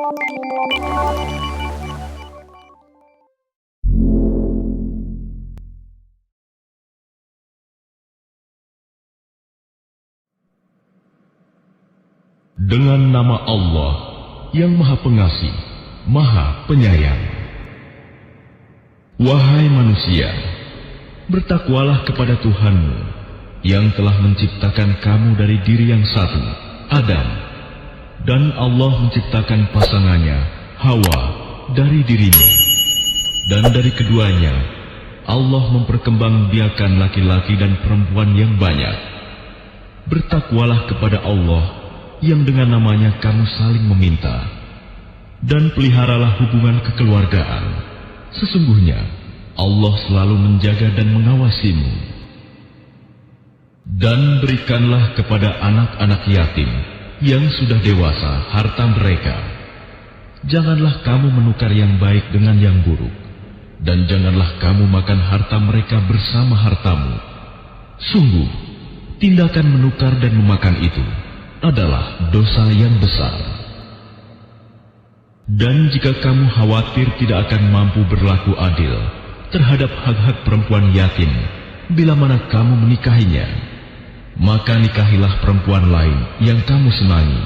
Dengan nama Allah yang Maha Pengasih, Maha Penyayang. Wahai manusia, bertakwalah kepada Tuhanmu yang telah menciptakan kamu dari diri yang satu, Adam, dan Allah menciptakan pasangannya, Hawa, dari dirinya. Dan dari keduanya, Allah memperkembangbiakan laki-laki dan perempuan yang banyak. Bertakwalah kepada Allah yang dengan namanya kamu saling meminta, dan peliharalah hubungan kekeluargaan. Sesungguhnya Allah selalu menjaga dan mengawasimu. Dan berikanlah kepada anak-anak yatim yang sudah dewasa harta mereka. Janganlah kamu menukar yang baik dengan yang buruk, dan janganlah kamu makan harta mereka bersama hartamu. Sungguh, tindakan menukar dan memakan itu adalah dosa yang besar. Dan jika kamu khawatir tidak akan mampu berlaku adil terhadap hak-hak perempuan yatim bila mana kamu menikahinya, maka nikahilah perempuan lain yang kamu senangi,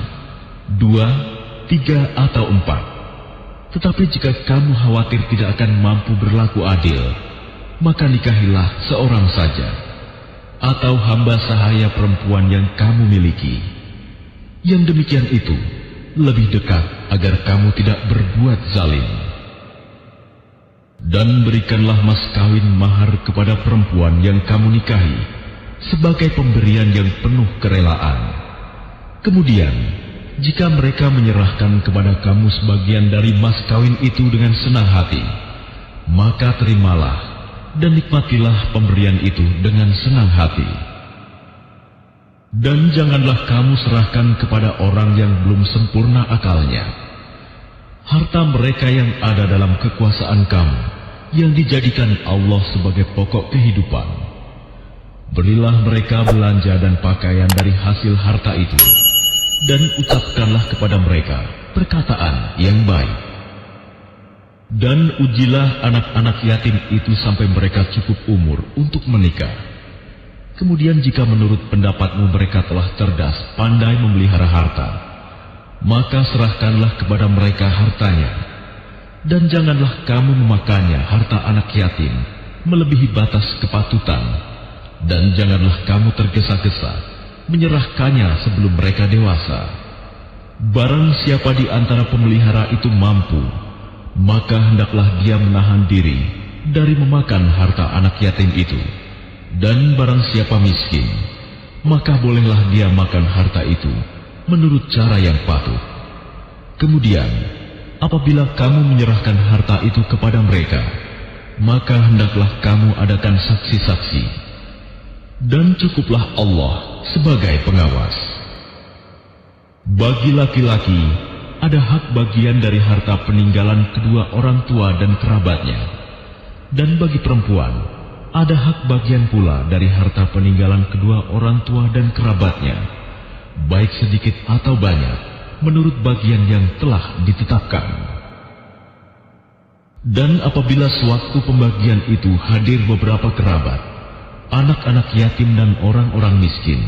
2, 3, atau 4. Tetapi jika kamu khawatir tidak akan mampu berlaku adil, maka nikahilah seorang saja, atau hamba sahaya perempuan yang kamu miliki. Yang demikian itu lebih dekat agar kamu tidak berbuat zalim. Dan berikanlah mas kawin mahar kepada perempuan yang kamu nikahi sebagai pemberian yang penuh kerelaan. Kemudian, jika mereka menyerahkan kepada kamu sebagian dari mas kawin itu dengan senang hati, maka terimalah dan nikmatilah pemberian itu dengan senang hati. Dan janganlah kamu serahkan kepada orang yang belum sempurna akalnya harta mereka yang ada dalam kekuasaan kamu, yang dijadikan Allah sebagai pokok kehidupan. Berilah mereka belanja dan pakaian dari hasil harta itu, dan ucapkanlah kepada mereka perkataan yang baik. Dan ujilah anak-anak yatim itu sampai mereka cukup umur untuk menikah. Kemudian jika menurut pendapatmu mereka telah cerdas, pandai memelihara harta, maka serahkanlah kepada mereka hartanya. Dan janganlah kamu memakannya harta anak yatim melebihi batas kepatutan. Dan janganlah kamu tergesa-gesa menyerahkannya sebelum mereka dewasa. Barang siapa di antara pemelihara itu mampu, maka hendaklah dia menahan diri dari memakan harta anak yatim itu. Dan barang siapa miskin, maka bolehlah dia makan harta itu menurut cara yang patut. Kemudian, apabila kamu menyerahkan harta itu kepada mereka, maka hendaklah kamu adakan saksi-saksi. Dan cukuplah Allah sebagai pengawas. Bagi laki-laki, ada hak bagian dari harta peninggalan kedua orang tua dan kerabatnya. Dan bagi perempuan, ada hak bagian pula dari harta peninggalan kedua orang tua dan kerabatnya, baik sedikit atau banyak, menurut bagian yang telah ditetapkan. Dan apabila sewaktu pembagian itu hadir beberapa kerabat, anak-anak yatim dan orang-orang miskin,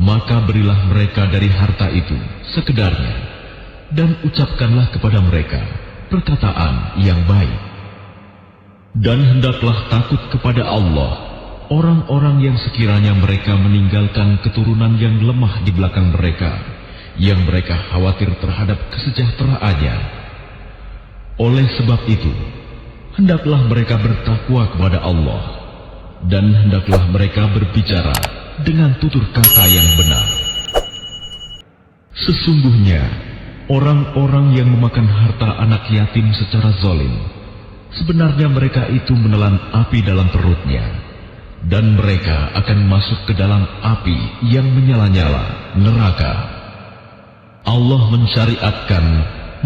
maka berilah mereka dari harta itu sekedarnya, dan ucapkanlah kepada mereka perkataan yang baik. Dan hendaklah takut kepada Allah orang-orang yang sekiranya mereka meninggalkan keturunan yang lemah di belakang mereka, yang mereka khawatir terhadap kesejahteraannya. Oleh sebab itu, hendaklah mereka bertakwa kepada Allah, dan hendaklah mereka berbicara dengan tutur kata yang benar. Sesungguhnya, orang-orang yang memakan harta anak yatim secara zalim, sebenarnya mereka itu menelan api dalam perutnya, dan mereka akan masuk ke dalam api yang menyala-nyala, neraka. Allah mensyariatkan,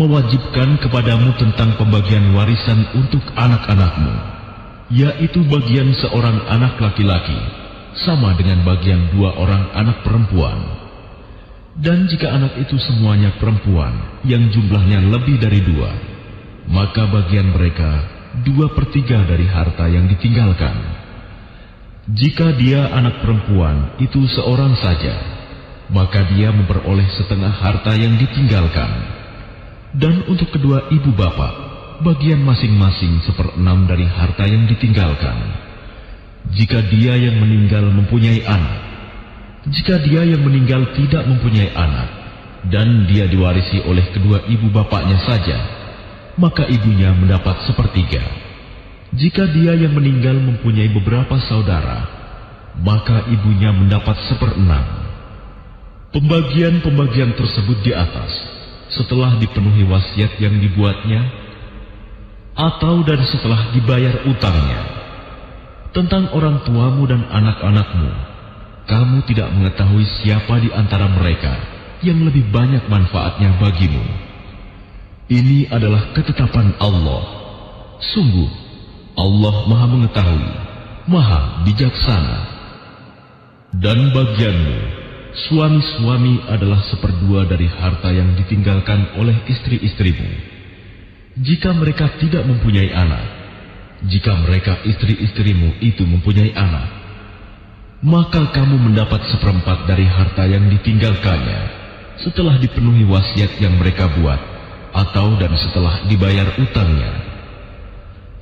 mewajibkan kepadamu tentang pembagian warisan untuk anak-anakmu, yaitu bagian seorang anak laki-laki, sama dengan bagian 2 orang anak perempuan. Dan jika anak itu semuanya perempuan yang jumlahnya lebih dari 2, maka bagian mereka 2/3 dari harta yang ditinggalkan. Jika dia anak perempuan itu seorang saja, maka dia memperoleh setengah harta yang ditinggalkan. Dan untuk kedua ibu bapak, bagian masing-masing 1/6 dari harta yang ditinggalkan. Jika dia yang meninggal mempunyai anak, jika dia yang meninggal tidak mempunyai anak, dan dia diwarisi oleh kedua ibu bapaknya saja, maka ibunya mendapat 1/3. Jika dia yang meninggal mempunyai beberapa saudara, maka ibunya mendapat 1/6. Pembagian-pembagian tersebut di atas, setelah dipenuhi wasiat yang dibuatnya, atau dan setelah dibayar utangnya. Tentang orang tuamu dan anak-anakmu, kamu tidak mengetahui siapa di antara mereka yang lebih banyak manfaatnya bagimu. Ini adalah ketetapan Allah. Sungguh, Allah Maha Mengetahui, Maha Bijaksana. Dan bagianmu, suami-suami adalah 1/2 dari harta yang ditinggalkan oleh istri-istrimu. Jika mereka tidak mempunyai anak, jika mereka istri-istrimu itu mempunyai anak, maka kamu mendapat 1/4 dari harta yang ditinggalkannya setelah dipenuhi wasiat yang mereka buat, atau dan setelah dibayar utangnya.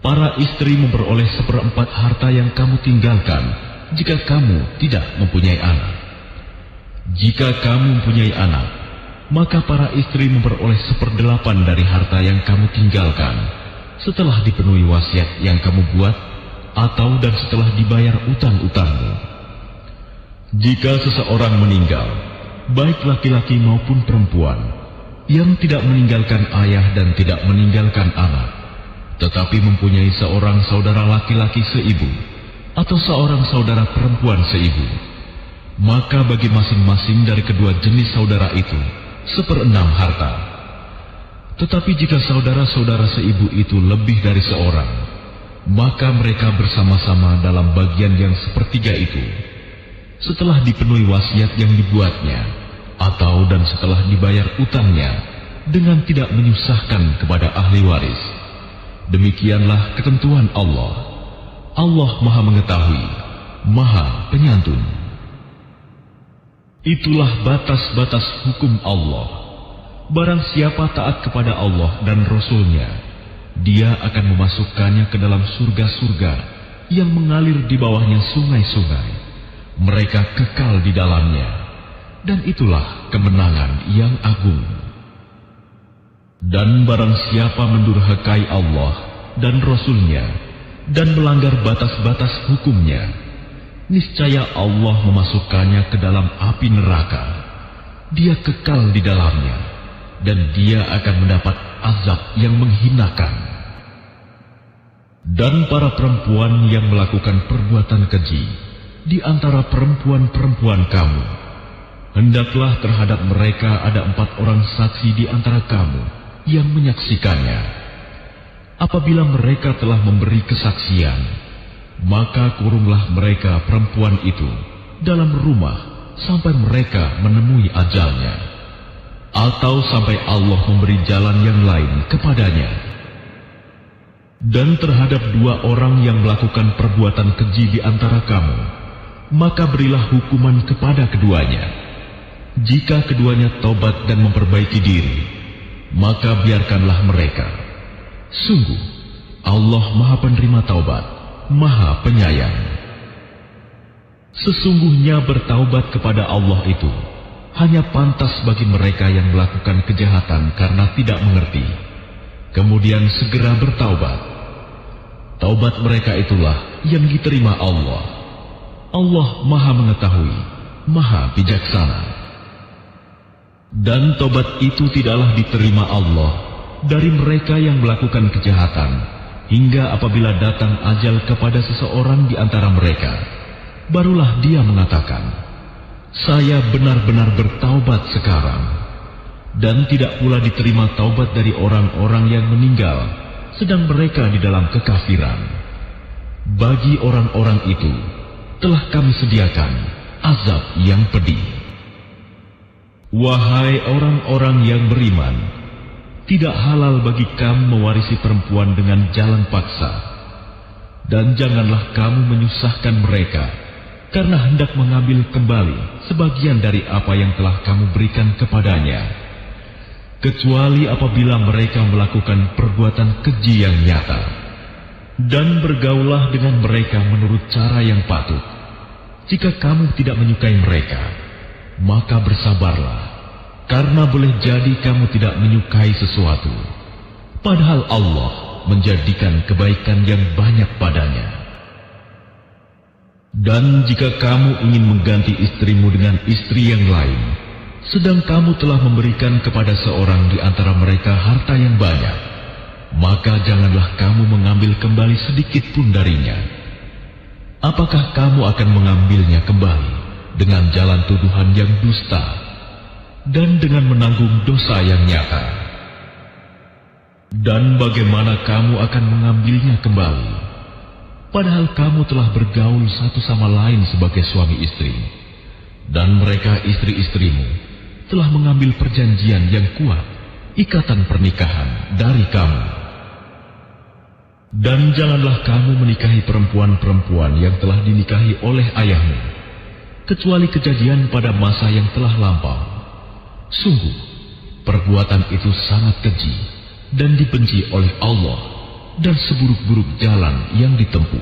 Para istri memperoleh 1/4 harta yang kamu tinggalkan jika kamu tidak mempunyai anak. Jika kamu mempunyai anak, maka para istri memperoleh 1/8 dari harta yang kamu tinggalkan setelah dipenuhi wasiat yang kamu buat, atau dan setelah dibayar utang-utangmu. Jika seseorang meninggal, baik laki-laki maupun perempuan, yang tidak meninggalkan ayah dan tidak meninggalkan anak, tetapi mempunyai seorang saudara laki-laki seibu, atau seorang saudara perempuan seibu, maka bagi masing-masing dari kedua jenis saudara itu 1/6 harta. Tetapi jika saudara-saudara seibu itu lebih dari seorang, maka mereka bersama-sama dalam bagian yang 1/3 itu, setelah dipenuhi wasiat yang dibuatnya, atau dan setelah dibayar utangnya, dengan tidak menyusahkan kepada ahli waris. Demikianlah ketentuan Allah. Allah Maha Mengetahui, Maha Penyantun. Itulah batas-batas hukum Allah. Barang siapa taat kepada Allah dan Rasul-Nya, dia akan memasukkannya ke dalam surga-surga yang mengalir di bawahnya sungai-sungai. Mereka kekal di dalamnya, dan itulah kemenangan yang agung. Dan barang siapa mendurhakai Allah dan Rasul-Nya dan melanggar batas-batas hukumnya, niscaya Allah memasukkannya ke dalam api neraka. Dia kekal di dalamnya, dan dia akan mendapat azab yang menghinakan. Dan para perempuan yang melakukan perbuatan keji di antara perempuan-perempuan kamu, hendaklah terhadap mereka ada 4 orang saksi di antara kamu yang menyaksikannya. Apabila mereka telah memberi kesaksian, maka kurunglah mereka perempuan itu dalam rumah sampai mereka menemui ajalnya, atau sampai Allah memberi jalan yang lain kepadanya. Dan terhadap 2 orang yang melakukan perbuatan keji di antara kamu, maka berilah hukuman kepada keduanya. Jika keduanya tobat dan memperbaiki diri, maka biarkanlah mereka. Sungguh, Allah Maha Penerima Taubat, Maha Penyayang. Sesungguhnya bertaubat kepada Allah itu hanya pantas bagi mereka yang melakukan kejahatan karena tidak mengerti, kemudian segera bertaubat. Taubat mereka itulah yang diterima Allah. Allah Maha Mengetahui, Maha Bijaksana. Dan taubat itu tidaklah diterima Allah dari mereka yang melakukan kejahatan, hingga apabila datang ajal kepada seseorang di antara mereka, barulah dia mengatakan, "Saya benar-benar bertaubat sekarang." Dan tidak pula diterima taubat dari orang-orang yang meninggal sedang mereka di dalam kekafiran. Bagi orang-orang itu telah kami sediakan azab yang pedih. Wahai orang-orang yang beriman, tidak halal bagi kamu mewarisi perempuan dengan jalan paksa, dan janganlah kamu menyusahkan mereka karena hendak mengambil kembali sebagian dari apa yang telah kamu berikan kepadanya, kecuali apabila mereka melakukan perbuatan keji yang nyata. Dan bergaullah dengan mereka menurut cara yang patut. Jika kamu tidak menyukai mereka, maka bersabarlah, karena boleh jadi kamu tidak menyukai sesuatu, padahal Allah menjadikan kebaikan yang banyak padanya. Dan jika kamu ingin mengganti istrimu dengan istri yang lain, sedang kamu telah memberikan kepada seorang di antara mereka harta yang banyak, maka janganlah kamu mengambil kembali sedikit pun darinya. Apakah kamu akan mengambilnya kembali dengan jalan tuduhan yang dusta dan dengan menanggung dosa yang nyata? Dan bagaimana kamu akan mengambilnya kembali, padahal kamu telah bergaul satu sama lain sebagai suami istri, dan mereka istri-istrimu telah mengambil perjanjian yang kuat, ikatan pernikahan dari kamu. Dan janganlah kamu menikahi perempuan-perempuan yang telah dinikahi oleh ayahmu, kecuali kejadian pada masa yang telah lampau. Sungguh, perbuatan itu sangat keji dan dibenci oleh Allah, dan seburuk-buruk jalan yang ditempuh.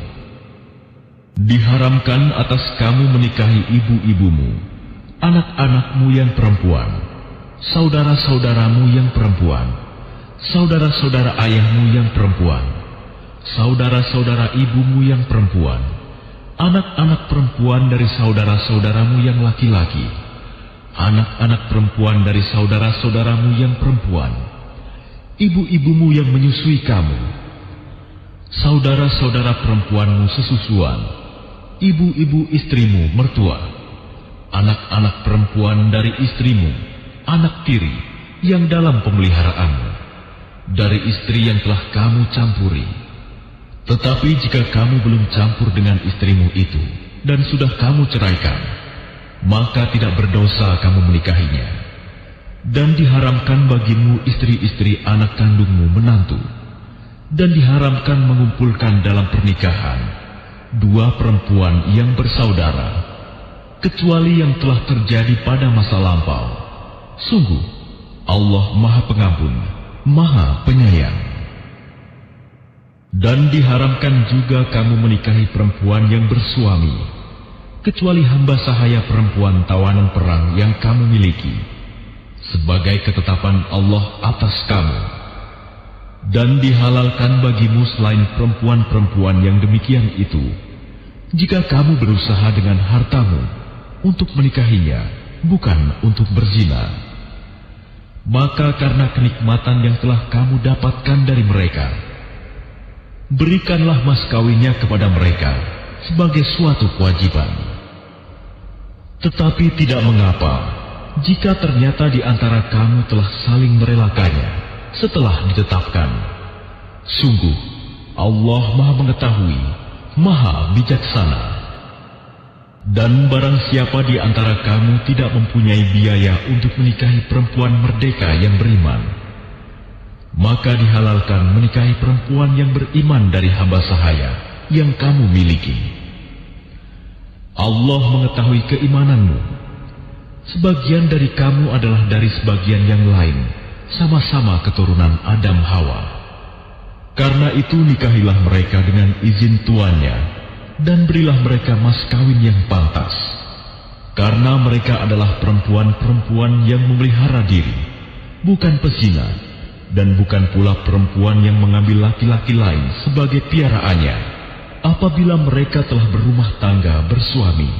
Diharamkan atas kamu menikahi ibu-ibumu, anak-anakmu yang perempuan, saudara-saudaramu yang perempuan, saudara-saudara ayahmu yang perempuan, saudara-saudara ibumu yang perempuan, anak-anak perempuan dari saudara-saudaramu yang laki-laki, anak-anak perempuan dari saudara-saudaramu yang perempuan, ibu-ibumu yang menyusui kamu, saudara-saudara perempuanmu sesusuan, ibu-ibu istrimu mertua, anak-anak perempuan dari istrimu, anak tiri yang dalam pemeliharaanmu, dari istri yang telah kamu campuri. Tetapi jika kamu belum campur dengan istrimu itu dan sudah kamu ceraikan, maka tidak berdosa kamu menikahinya. Dan diharamkan bagimu istri-istri anak kandungmu menantu, dan diharamkan mengumpulkan dalam pernikahan dua perempuan yang bersaudara, kecuali yang telah terjadi pada masa lampau. Sungguh, Allah Maha Pengampun, Maha Penyayang. Dan diharamkan juga kamu menikahi perempuan yang bersuami, kecuali hamba sahaya perempuan tawanan perang yang kamu miliki, sebagai ketetapan Allah atas kamu. Dan dihalalkan bagimu selain perempuan-perempuan yang demikian itu, jika kamu berusaha dengan hartamu untuk menikahinya, bukan untuk berzina. Maka karena kenikmatan yang telah kamu dapatkan dari mereka, berikanlah mas kawinnya kepada mereka sebagai suatu kewajiban. Tetapi tidak mengapa jika ternyata di antara kamu telah saling merelakannya setelah ditetapkan. Sungguh, Allah Maha Mengetahui, Maha Bijaksana. Dan barang siapa di antara kamu tidak mempunyai biaya untuk menikahi perempuan merdeka yang beriman, maka dihalalkan menikahi perempuan yang beriman dari hamba sahaya yang kamu miliki. Allah mengetahui keimananmu. Sebagian dari kamu adalah dari sebagian yang lain, sama-sama keturunan Adam Hawa. Karena itu nikahilah mereka dengan izin tuannya, dan berilah mereka mas kawin yang pantas. Karena mereka adalah perempuan-perempuan yang memelihara diri, bukan pezina, dan bukan pula perempuan yang mengambil laki-laki lain sebagai piaraannya, apabila mereka telah berumah tangga bersuami,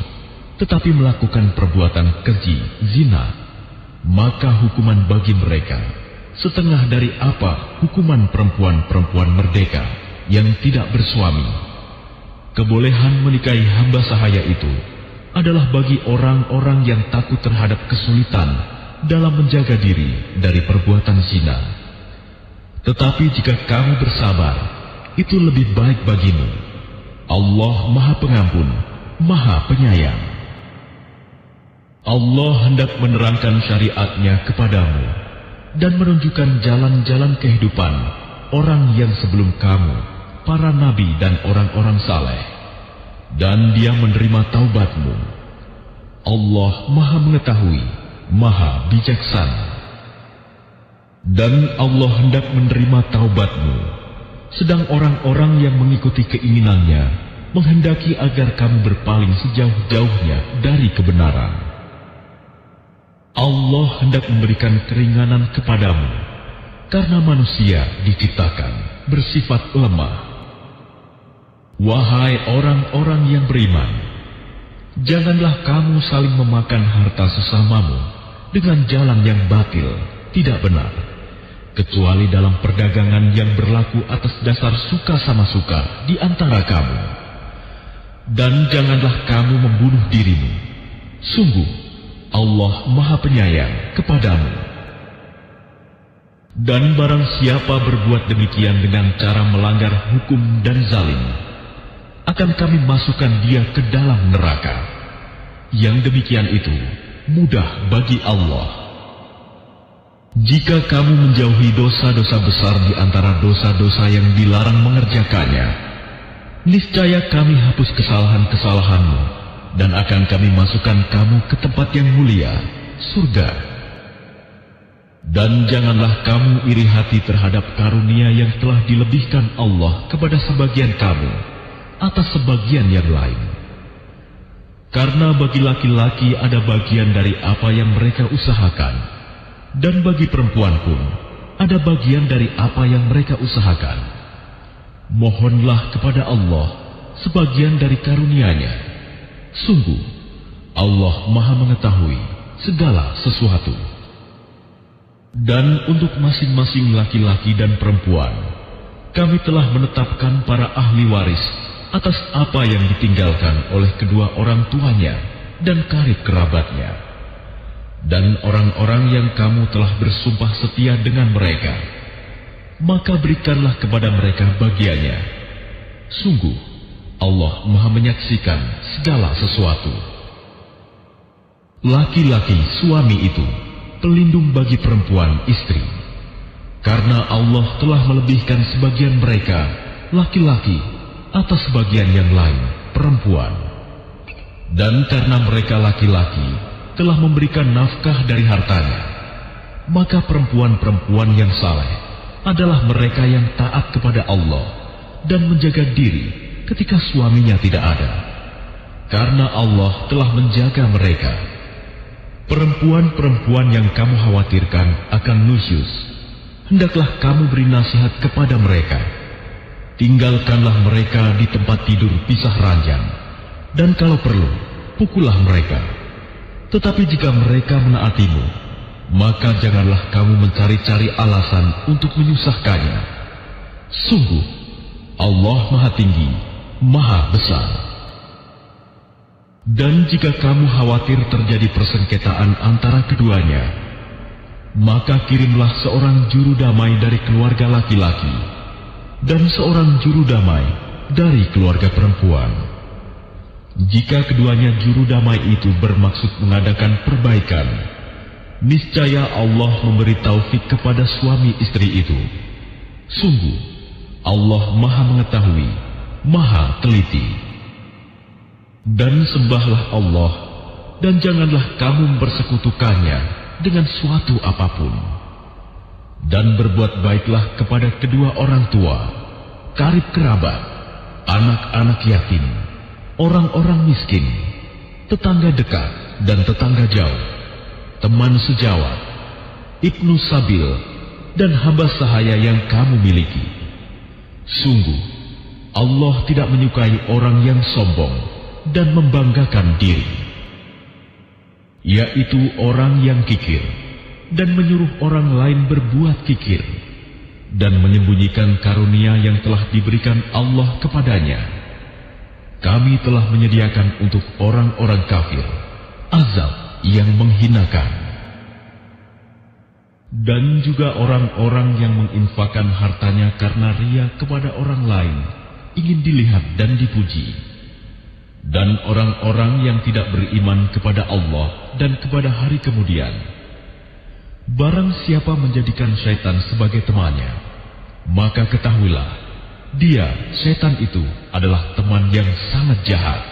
tetapi melakukan perbuatan keji, zina, maka hukuman bagi mereka setengah dari apa hukuman perempuan-perempuan merdeka yang tidak bersuami. Kebolehan menikahi hamba sahaya itu adalah bagi orang-orang yang takut terhadap kesulitan dalam menjaga diri dari perbuatan zina. Tetapi jika kamu bersabar, itu lebih baik bagimu. Allah Maha Pengampun, Maha Penyayang. Allah hendak menerangkan syariat-Nya kepadamu dan menunjukkan jalan-jalan kehidupan orang yang sebelum kamu, para nabi dan orang-orang saleh, dan Dia menerima taubatmu. Allah Maha Mengetahui, Maha Bijaksana. Dan Allah hendak menerima taubatmu, sedang orang-orang yang mengikuti keinginannya menghendaki agar kamu berpaling sejauh-jauhnya dari kebenaran. Allah hendak memberikan keringanan kepadamu, karena manusia diciptakan bersifat lemah. Wahai orang-orang yang beriman, janganlah kamu saling memakan harta sesamamu dengan jalan yang batil, tidak benar, kecuali dalam perdagangan yang berlaku atas dasar suka sama suka di antara kamu. Dan janganlah kamu membunuh dirimu. Sungguh, Allah Maha Penyayang kepadamu. Dan barang siapa berbuat demikian dengan cara melanggar hukum dan zalim, akan kami masukkan dia ke dalam neraka. Yang demikian itu mudah bagi Allah. Jika kamu menjauhi dosa-dosa besar di antara dosa-dosa yang dilarang mengerjakannya, niscaya kami hapus kesalahan-kesalahanmu dan akan kami masukkan kamu ke tempat yang mulia, surga. Dan janganlah kamu iri hati terhadap karunia yang telah dilebihkan Allah kepada sebagian kamu atas sebagian yang lain. Karena bagi laki-laki ada bagian dari apa yang mereka usahakan, dan bagi perempuan pun ada bagian dari apa yang mereka usahakan. Mohonlah kepada Allah sebagian dari karunia-Nya. Sungguh, Allah Maha Mengetahui segala sesuatu. Dan untuk masing-masing laki-laki dan perempuan, kami telah menetapkan para ahli waris atas apa yang ditinggalkan oleh kedua orang tuanya dan karib kerabatnya. Dan orang-orang yang kamu telah bersumpah setia dengan mereka, maka berikanlah kepada mereka bagiannya. Sungguh, Allah Maha menyaksikan segala sesuatu. Laki-laki suami itu pelindung bagi perempuan istri, karena Allah telah melebihkan sebagian mereka, laki-laki, atas sebagian yang lain, perempuan. Dan karena mereka laki-laki telah memberikan nafkah dari hartanya, maka perempuan-perempuan yang saleh adalah mereka yang taat kepada Allah dan menjaga diri ketika suaminya tidak ada, karena Allah telah menjaga mereka. Perempuan-perempuan yang kamu khawatirkan akan nusyus, hendaklah kamu beri nasihat kepada mereka. Tinggalkanlah mereka di tempat tidur pisah ranjang, dan kalau perlu, pukullah mereka. Tetapi jika mereka menaatimu, maka janganlah kamu mencari-cari alasan untuk menyusahkannya. Sungguh, Allah Maha Tinggi, Maha Besar. Dan jika kamu khawatir terjadi persengketaan antara keduanya, maka kirimlah seorang juru damai dari keluarga laki-laki dan seorang juru damai dari keluarga perempuan. Jika keduanya juru damai itu bermaksud mengadakan perbaikan, niscaya Allah memberi taufik kepada suami istri itu. Sungguh, Allah Maha Mengetahui, Maha Teliti. Dan sembahlah Allah, dan janganlah kamu mempersekutukannya dengan suatu apapun. Dan berbuat baiklah kepada kedua orang tua, karib kerabat, anak-anak yatim, orang-orang miskin, tetangga dekat dan tetangga jauh, teman sejawat, ibnu sabil, dan hamba sahaya yang kamu miliki. Sungguh, Allah tidak menyukai orang yang sombong dan membanggakan diri, yaitu orang yang kikir dan menyuruh orang lain berbuat kikir dan menyembunyikan karunia yang telah diberikan Allah kepadanya. Kami telah menyediakan untuk orang-orang kafir azab yang menghinakan. Dan juga orang-orang yang menginfakkan hartanya karena ria kepada orang lain, ingin dilihat dan dipuji. Dan orang-orang yang tidak beriman kepada Allah dan kepada hari kemudian. Barang siapa menjadikan syaitan sebagai temannya, maka ketahuilah, dia, syaitan itu, adalah teman yang sangat jahat.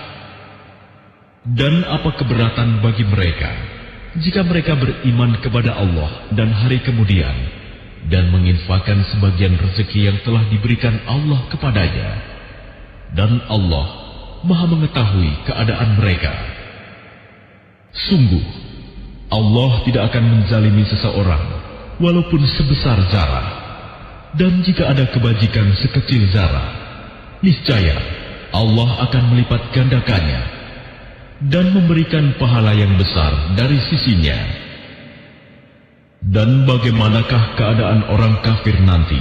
Dan apa keberatan bagi mereka, jika mereka beriman kepada Allah dan hari kemudian, dan menginfakkan sebagian rezeki yang telah diberikan Allah kepadanya. Dan Allah Maha mengetahui keadaan mereka. Sungguh, Allah tidak akan menzalimi seseorang, walaupun sebesar zarah. Dan jika ada kebajikan sekecil zarah, niscaya Allah akan melipat gandakannya dan memberikan pahala yang besar dari sisinya. Dan bagaimanakah keadaan orang kafir nanti,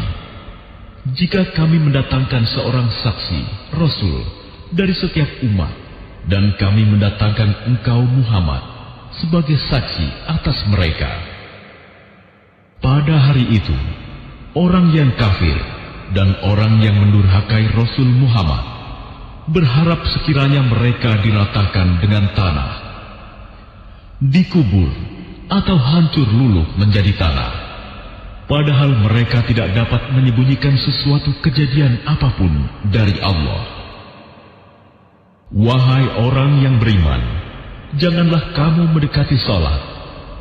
jika kami mendatangkan seorang saksi, Rasul, dari setiap umat, dan kami mendatangkan engkau Muhammad sebagai saksi atas mereka? Pada hari itu, orang yang kafir dan orang yang mendurhakai Rasul Muhammad berharap sekiranya mereka diratakan dengan tanah, dikubur atau hancur luluh menjadi tanah, padahal mereka tidak dapat menyembunyikan sesuatu kejadian apapun dari Allah. Wahai orang yang beriman, janganlah kamu mendekati salat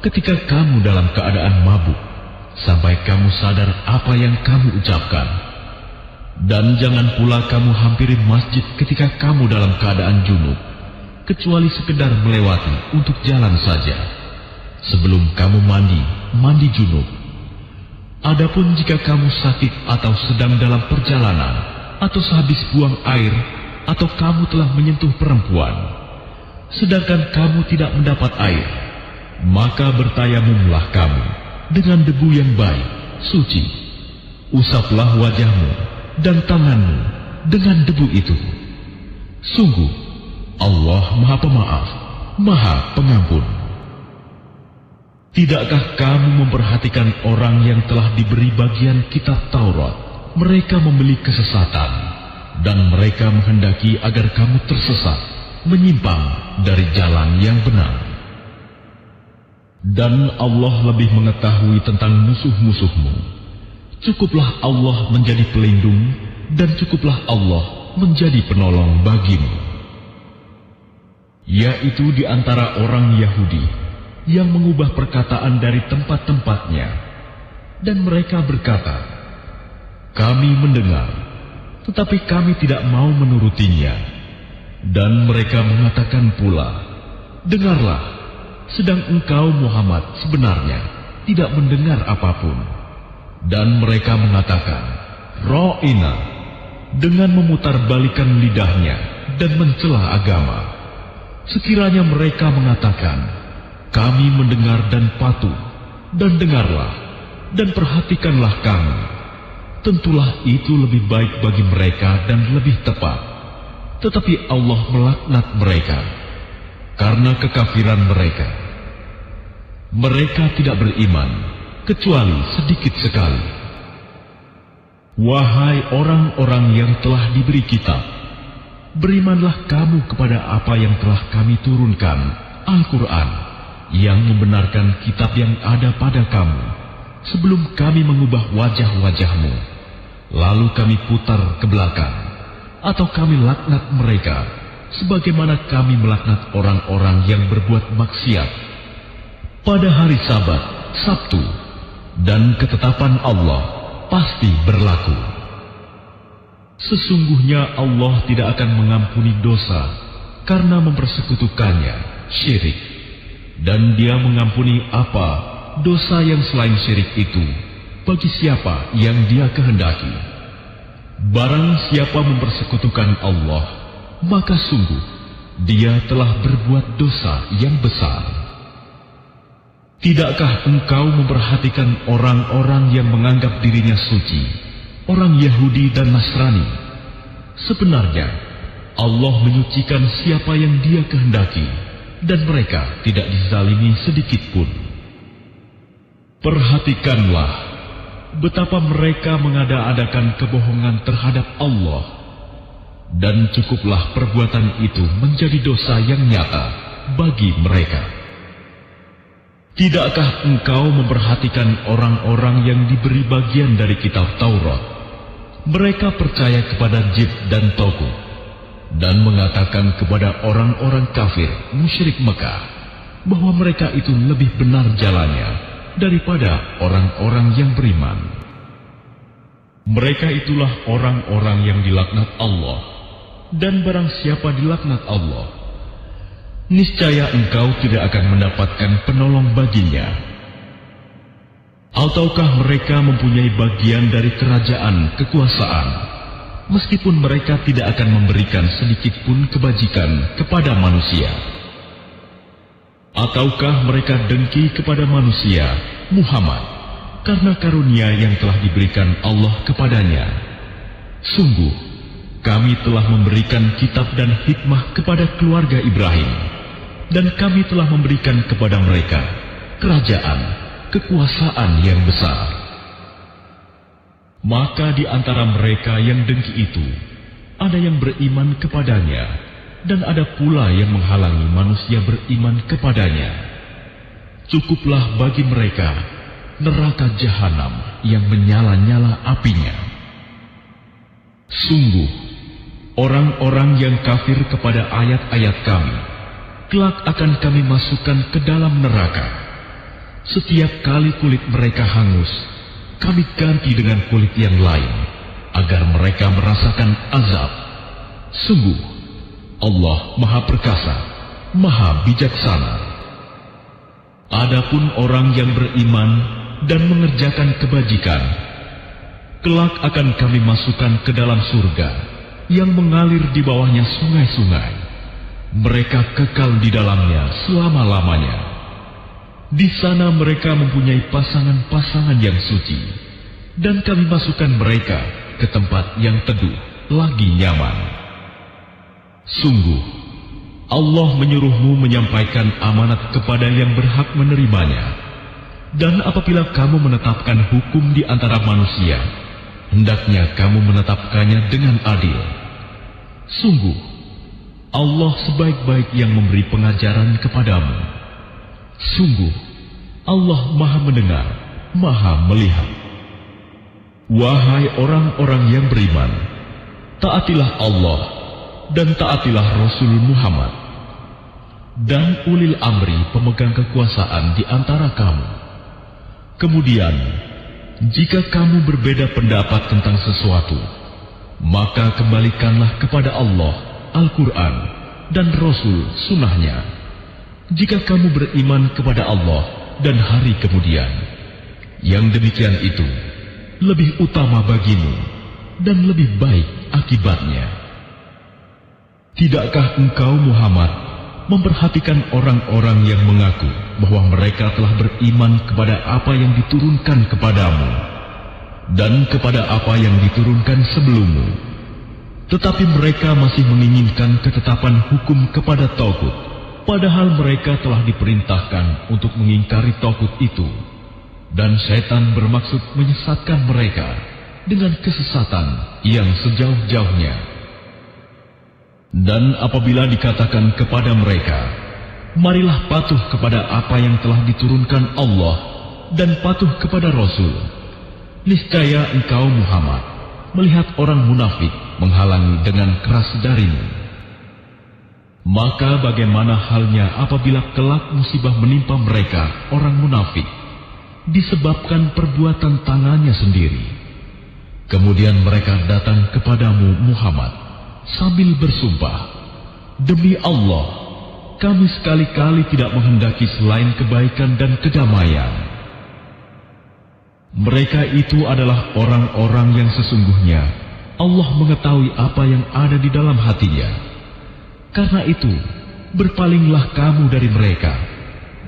ketika kamu dalam keadaan mabuk, sampai kamu sadar apa yang kamu ucapkan. Dan jangan pula kamu hampiri masjid ketika kamu dalam keadaan junub, kecuali sekedar melewati untuk jalan saja, sebelum kamu mandi junub. Adapun jika kamu sakit atau sedang dalam perjalanan, atau sehabis buang air, atau kamu telah menyentuh perempuan, sedangkan kamu tidak mendapat air, maka bertayamumlah kamu dengan debu yang baik, suci. Usaplah wajahmu dan tanganmu dengan debu itu. Sungguh, Allah Maha Pemaaf, Maha Pengampun. Tidakkah kamu memperhatikan orang yang telah diberi bagian kitab Taurat? Mereka membeli kesesatan, dan mereka menghendaki agar kamu tersesat, menyimpang dari jalan yang benar. Dan Allah lebih mengetahui tentang musuh-musuhmu. Cukuplah Allah menjadi pelindung, dan cukuplah Allah menjadi penolong bagimu. Yaitu di antara orang Yahudi yang mengubah perkataan dari tempat-tempatnya, dan mereka berkata, kami mendengar, tetapi kami tidak mau menurutinya. Dan mereka mengatakan pula, dengarlah, sedang engkau Muhammad sebenarnya tidak mendengar apapun. Dan mereka mengatakan, Ra'ina, dengan memutarbalikkan lidahnya dan mencela agama. Sekiranya mereka mengatakan, kami mendengar dan patuh, dan dengarlah, dan perhatikanlah kami, tentulah itu lebih baik bagi mereka dan lebih tepat. Tetapi Allah melaknat mereka karena kekafiran mereka. Mereka tidak beriman kecuali sedikit sekali. Wahai orang-orang yang telah diberi kitab, berimanlah kamu kepada apa yang telah kami turunkan, Al-Quran, yang membenarkan kitab yang ada pada kamu, sebelum kami mengubah wajah-wajahmu, lalu kami putar ke belakang, atau kami laknat mereka, sebagaimana kami melaknat orang-orang yang berbuat maksiat pada hari Sabat, Sabtu, dan ketetapan Allah pasti berlaku. Sesungguhnya Allah tidak akan mengampuni dosa karena mempersekutukannya, syirik, dan Dia mengampuni apa dosa yang selain syirik itu bagi siapa yang Dia kehendaki. Barang siapa mempersekutukan Allah, maka sungguh dia telah berbuat dosa yang besar. Tidakkah engkau memperhatikan orang-orang yang menganggap dirinya suci, orang Yahudi dan Nasrani? Sebenarnya Allah menyucikan siapa yang Dia kehendaki, dan mereka tidak dizalimi sedikit pun. Perhatikanlah betapa mereka mengada-adakan kebohongan terhadap Allah, dan cukuplah perbuatan itu menjadi dosa yang nyata bagi mereka. Tidakkah engkau memperhatikan orang-orang yang diberi bagian dari kitab Taurat? Mereka percaya kepada Jib dan Togut, dan mengatakan kepada orang-orang kafir musyrik Mekah bahwa mereka itu lebih benar jalannya daripada orang-orang yang beriman. Mereka itulah orang-orang yang dilaknat Allah, dan barang siapa dilaknat Allah, niscaya engkau tidak akan mendapatkan penolong baginya. Ataukah mereka mempunyai bagian dari kerajaan kekuasaan, meskipun mereka tidak akan memberikan sedikit pun kebajikan kepada manusia? Ataukah mereka dengki kepada manusia, Muhammad, karena karunia yang telah diberikan Allah kepadanya? Sungguh, kami telah memberikan kitab dan hikmah kepada keluarga Ibrahim, dan kami telah memberikan kepada mereka kerajaan, kekuasaan yang besar. Maka di antara mereka yang dengki itu, ada yang beriman kepadanya, dan ada pula yang menghalangi manusia beriman kepadanya. Cukuplah bagi mereka neraka jahanam yang menyala-nyala apinya. Sungguh, orang-orang yang kafir kepada ayat-ayat kami, kelak akan kami masukkan ke dalam neraka. Setiap kali kulit mereka hangus, kami ganti dengan kulit yang lain, agar mereka merasakan azab. Sungguh, Allah Maha Perkasa, Maha Bijaksana. Adapun orang yang beriman dan mengerjakan kebajikan, kelak akan kami masukkan ke dalam surga, yang mengalir di bawahnya sungai-sungai. Mereka kekal di dalamnya selama-lamanya. Di sana mereka mempunyai pasangan-pasangan yang suci, dan kami masukkan mereka ke tempat yang teduh lagi nyaman. Sungguh, Allah menyuruhmu menyampaikan amanat kepada yang berhak menerimanya, dan apabila kamu menetapkan hukum di antara manusia, hendaknya kamu menetapkannya dengan adil. Sungguh, Allah sebaik-baik yang memberi pengajaran kepadamu. Sungguh, Allah Maha Mendengar, Maha Melihat. Wahai orang-orang yang beriman, taatilah Allah dan taatilah Rasul Muhammad, dan ulil amri pemegang kekuasaan di antara kamu. Kemudian, jika kamu berbeda pendapat tentang sesuatu, maka kembalikanlah kepada Allah, Al-Quran, dan Rasul Sunnahnya. Jika kamu beriman kepada Allah dan hari kemudian, yang demikian itu lebih utama bagimu dan lebih baik akibatnya. Tidakkah engkau Muhammad memperhatikan orang-orang yang mengaku bahwa mereka telah beriman kepada apa yang diturunkan kepadamu dan kepada apa yang diturunkan sebelummu, tetapi mereka masih menginginkan ketetapan hukum kepada Tagut, padahal mereka telah diperintahkan untuk mengingkari Tagut itu, dan setan bermaksud menyesatkan mereka dengan kesesatan yang sejauh-jauhnya. Dan apabila dikatakan kepada mereka, marilah patuh kepada apa yang telah diturunkan Allah dan patuh kepada Rasul, niscaya engkau Muhammad melihat orang munafik menghalangi dengan keras darimu. Maka bagaimana halnya apabila kelak musibah menimpa mereka, orang munafik, disebabkan perbuatan tangannya sendiri. Kemudian mereka datang kepadamu Muhammad sambil bersumpah, demi Allah, kami sekali-kali tidak menghendaki selain kebaikan dan kedamaian. Mereka itu adalah orang-orang yang sesungguhnya Allah mengetahui apa yang ada di dalam hatinya. Karena itu, berpalinglah kamu dari mereka,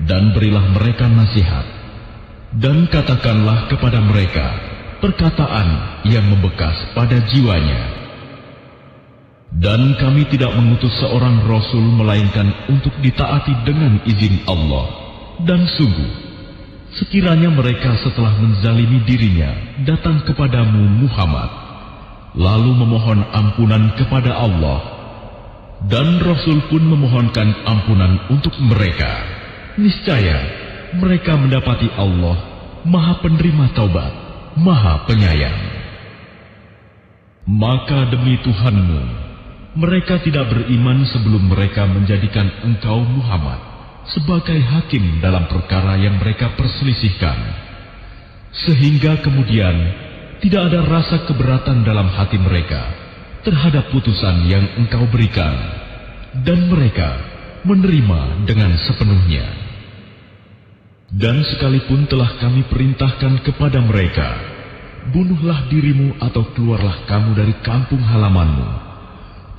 dan berilah mereka nasihat, dan katakanlah kepada mereka perkataan yang membekas pada jiwanya. Dan kami tidak mengutus seorang Rasul melainkan untuk ditaati dengan izin Allah. Dan sungguh, sekiranya mereka setelah menzalimi dirinya datang kepadamu Muhammad, lalu memohon ampunan kepada Allah, dan Rasul pun memohonkan ampunan untuk mereka, niscaya mereka mendapati Allah Maha Penerima Taubat, Maha Penyayang. Maka demi Tuhanmu, mereka tidak beriman sebelum mereka menjadikan engkau Muhammad sebagai hakim dalam perkara yang mereka perselisihkan, sehingga kemudian tidak ada rasa keberatan dalam hati mereka terhadap putusan yang engkau berikan, dan mereka menerima dengan sepenuhnya. Dan sekalipun telah kami perintahkan kepada mereka, bunuhlah dirimu atau keluarlah kamu dari kampung halamanmu,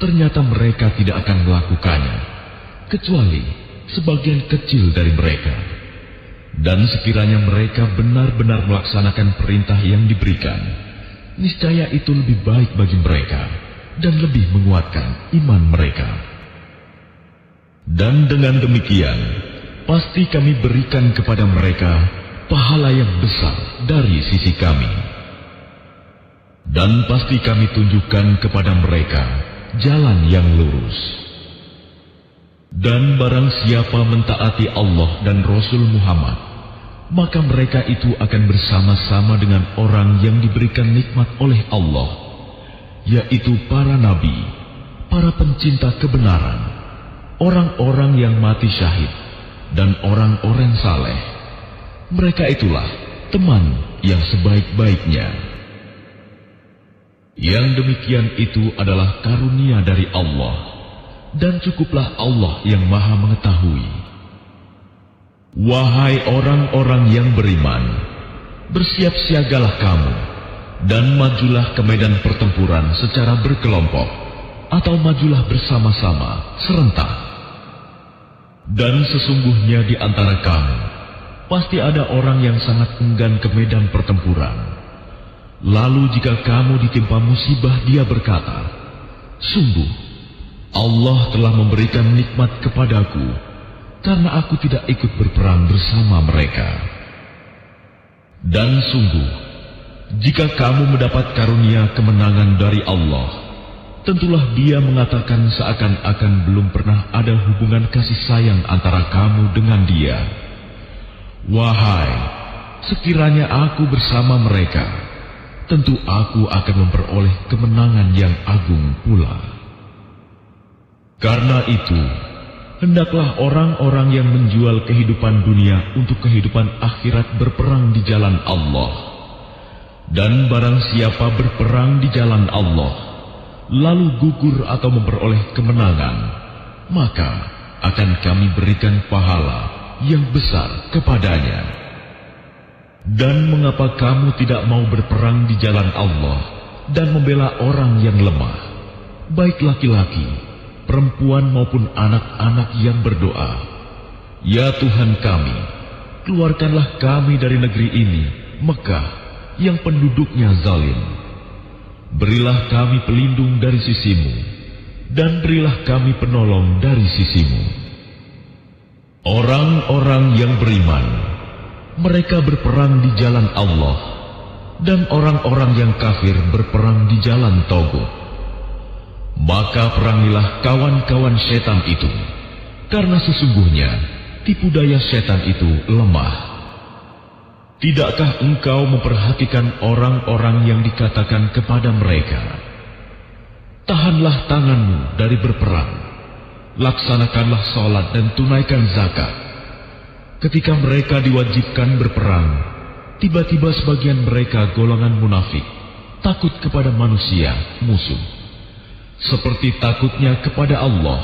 ternyata mereka tidak akan melakukannya, kecuali sebagian kecil dari mereka. Dan sekiranya mereka benar-benar melaksanakan perintah yang diberikan, niscaya itu lebih baik bagi mereka dan lebih menguatkan iman mereka. Dan dengan demikian, pasti kami berikan kepada mereka pahala yang besar dari sisi kami. Dan pasti kami tunjukkan kepada mereka jalan yang lurus. Dan barang siapa mentaati Allah dan Rasul Muhammad, maka mereka itu akan bersama-sama dengan orang yang diberikan nikmat oleh Allah, yaitu para nabi, para pencinta kebenaran, orang-orang yang mati syahid, dan orang-orang saleh. Mereka itulah teman yang sebaik-baiknya. Yang demikian itu adalah karunia dari Allah, dan cukuplah Allah yang Maha Mengetahui. Wahai orang-orang yang beriman, bersiap-siagalah kamu, dan majulah ke medan pertempuran secara berkelompok, atau majulah bersama-sama, serentak. Dan sesungguhnya di antara kamu, pasti ada orang yang sangat enggan ke medan pertempuran. Lalu jika kamu ditimpa musibah, dia berkata, "Sungguh, Allah telah memberikan nikmat kepadaku, karena aku tidak ikut berperang bersama mereka." Dan sungguh, jika kamu mendapat karunia kemenangan dari Allah, tentulah dia mengatakan seakan-akan belum pernah ada hubungan kasih sayang antara kamu dengan dia. Wahai, sekiranya aku bersama mereka, tentu aku akan memperoleh kemenangan yang agung pula. Karena itu, hendaklah orang-orang yang menjual kehidupan dunia untuk kehidupan akhirat berperang di jalan Allah. Dan barang siapa berperang di jalan Allah, lalu gugur atau memperoleh kemenangan, maka akan kami berikan pahala yang besar kepadanya. Dan mengapa kamu tidak mau berperang di jalan Allah dan membela orang yang lemah, baik laki-laki, perempuan maupun anak-anak yang berdoa, "Ya Tuhan kami, keluarkanlah kami dari negeri ini, Mekah, yang penduduknya zalim. Berilah kami pelindung dari sisimu, dan berilah kami penolong dari sisimu." Orang-orang yang beriman, mereka berperang di jalan Allah, dan orang-orang yang kafir berperang di jalan Taugut. Maka perangilah kawan-kawan setan itu, karena sesungguhnya tipu daya setan itu lemah. Tidakkah engkau memperhatikan orang-orang yang dikatakan kepada mereka, "Tahanlah tanganmu dari berperang, laksanakanlah sholat dan tunaikan zakat." Ketika mereka diwajibkan berperang, tiba-tiba sebagian mereka golongan munafik takut kepada manusia, musuh, seperti takutnya kepada Allah,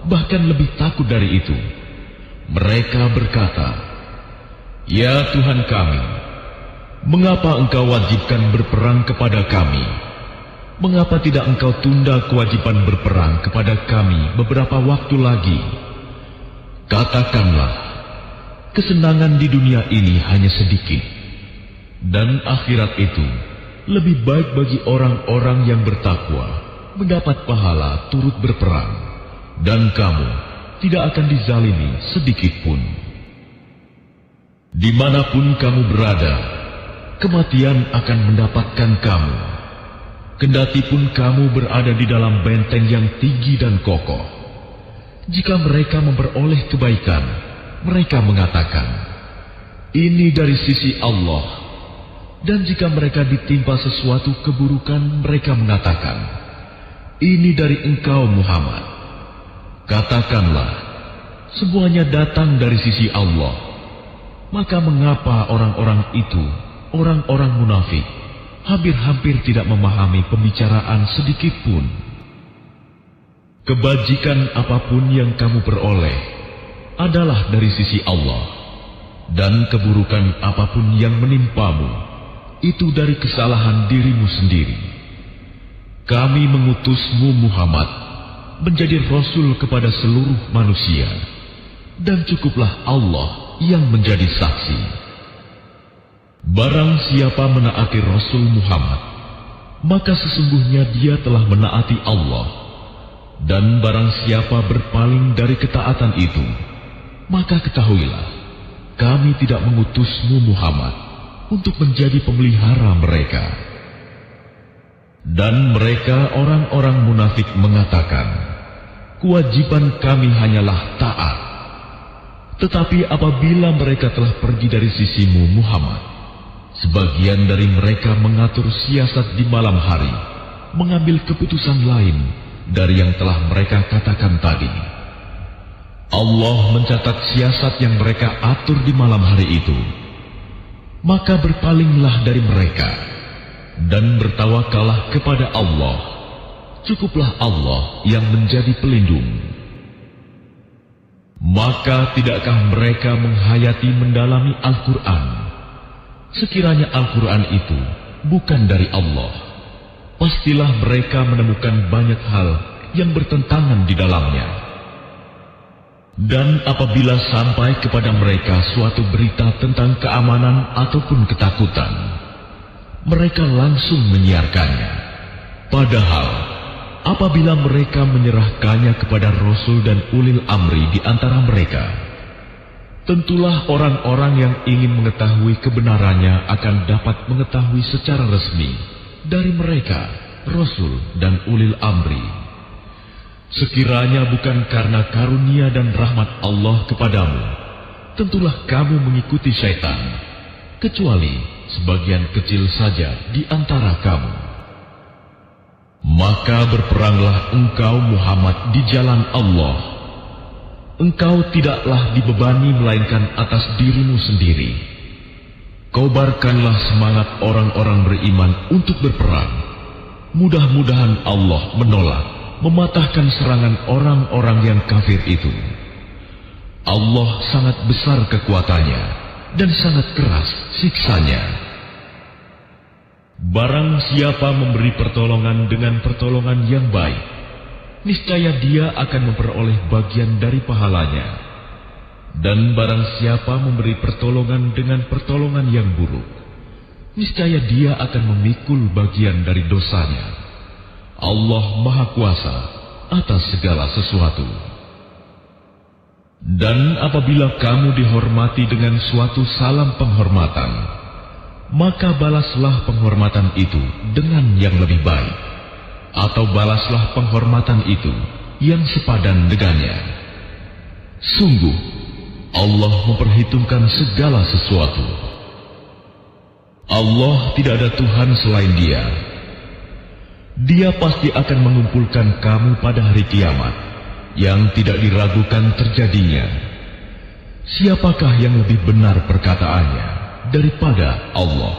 bahkan lebih takut dari itu. Mereka berkata, "Ya Tuhan kami, mengapa engkau wajibkan berperang kepada kami? Mengapa tidak engkau tunda kewajiban berperang kepada kami beberapa waktu lagi?" Katakanlah, kesenangan di dunia ini hanya sedikit, dan akhirat itu lebih baik bagi orang-orang yang bertakwa, mendapat pahala turut berperang, dan kamu tidak akan dizalimi sedikit pun. Dimanapun kamu berada, kematian akan mendapatkan kamu, kendati pun kamu berada di dalam benteng yang tinggi dan kokoh. Jika mereka memperoleh kebaikan, mereka mengatakan, ini dari sisi Allah. Dan jika mereka ditimpa sesuatu keburukan, mereka mengatakan, ini dari engkau Muhammad. Katakanlah, semuanya datang dari sisi Allah. Maka mengapa orang-orang itu, orang-orang munafik, hampir-hampir tidak memahami pembicaraan sedikit pun? Kebajikan apapun yang kamu peroleh adalah dari sisi Allah, dan keburukan apapun yang menimpamu itu dari kesalahan dirimu sendiri. Kami mengutusmu Muhammad menjadi Rasul kepada seluruh manusia, dan cukuplah Allah yang menjadi saksi. Barang siapa menaati Rasul Muhammad, maka sesungguhnya dia telah menaati Allah. Dan barang siapa berpaling dari ketaatan itu, maka ketahuilah, kami tidak mengutusmu Muhammad untuk menjadi pemelihara mereka. Dan mereka orang-orang munafik mengatakan, kewajiban kami hanyalah taat. Tetapi apabila mereka telah pergi dari sisimu Muhammad, sebagian dari mereka mengatur siasat di malam hari, mengambil keputusan lain dari yang telah mereka katakan tadi. Allah mencatat siasat yang mereka atur di malam hari itu. Maka berpalinglah dari mereka dan bertawakallah kepada Allah. Cukuplah Allah yang menjadi pelindung. Maka tidakkah mereka menghayati mendalami Al-Quran? Sekiranya Al-Quran itu bukan dari Allah, pastilah mereka menemukan banyak hal yang bertentangan di dalamnya. Dan apabila sampai kepada mereka suatu berita tentang keamanan ataupun ketakutan, mereka langsung menyiarkannya. Padahal apabila mereka menyerahkannya kepada Rasul dan ulil amri di antara mereka, tentulah orang-orang yang ingin mengetahui kebenarannya akan dapat mengetahui secara resmi dari mereka, Rasul dan ulil amri. Sekiranya bukan karena karunia dan rahmat Allah kepadamu, tentulah kamu mengikuti syaitan, kecuali sebagian kecil saja di antara kamu. Maka berperanglah engkau Muhammad di jalan Allah. Engkau tidaklah dibebani melainkan atas dirimu sendiri. Kobarkanlah semangat orang-orang beriman untuk berperang. Mudah-mudahan Allah menolak, mematahkan serangan orang-orang yang kafir itu. Allah sangat besar kekuatannya dan sangat keras siksanya. Barang siapa memberi pertolongan dengan pertolongan yang baik, niscaya dia akan memperoleh bagian dari pahalanya. Dan barang siapa memberi pertolongan dengan pertolongan yang buruk, niscaya dia akan memikul bagian dari dosanya. Allah Maha Kuasa atas segala sesuatu. Dan apabila kamu dihormati dengan suatu salam penghormatan, maka balaslah penghormatan itu dengan yang lebih baik, atau balaslah penghormatan itu yang sepadan dengannya. Sungguh, Allah memperhitungkan segala sesuatu. Allah tidak ada Tuhan selain Dia. Dia pasti akan mengumpulkan kamu pada hari kiamat yang tidak diragukan terjadinya. Siapakah yang lebih benar perkataannya daripada Allah?